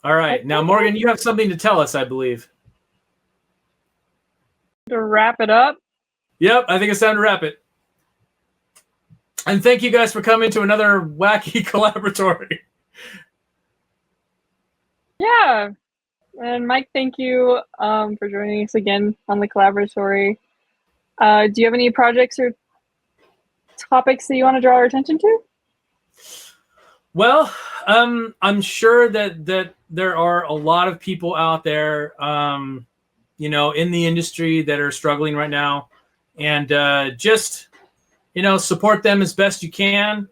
All right. Now, Morgan, you have something to tell us, I believe. To wrap it up? Yep, I think it's time to wrap it. And thank you guys for coming to another wacky collaboratory. Yeah. And Mike, thank you for joining us again on the Collaboratory. Do you have any projects or topics that you want to draw our attention to? Well, I'm sure that there are a lot of people out there, you know, in the industry that are struggling right now, and just, you know, support them as best you can.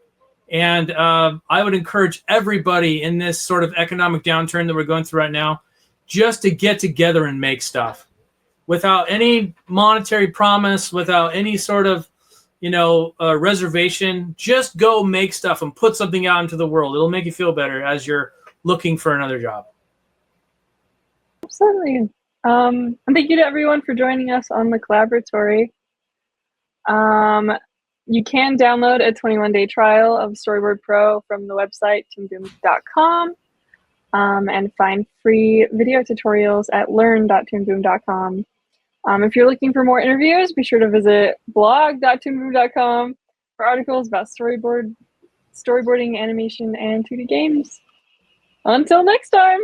And I would encourage everybody in this sort of economic downturn that we're going through right now, just to get together and make stuff without any monetary promise, without any sort of, you know, reservation. Just go make stuff and put something out into the world. It'll make you feel better as you're looking for another job. Absolutely. And thank you to everyone for joining us on the Collaboratory. You can download a 21-day trial of Storyboard Pro from the website toonboom.com, and find free video tutorials at learn.toonboom.com. If you're looking for more interviews, be sure to visit blog.toonboom.com for articles about storyboarding, animation, and 2D games. Until next time!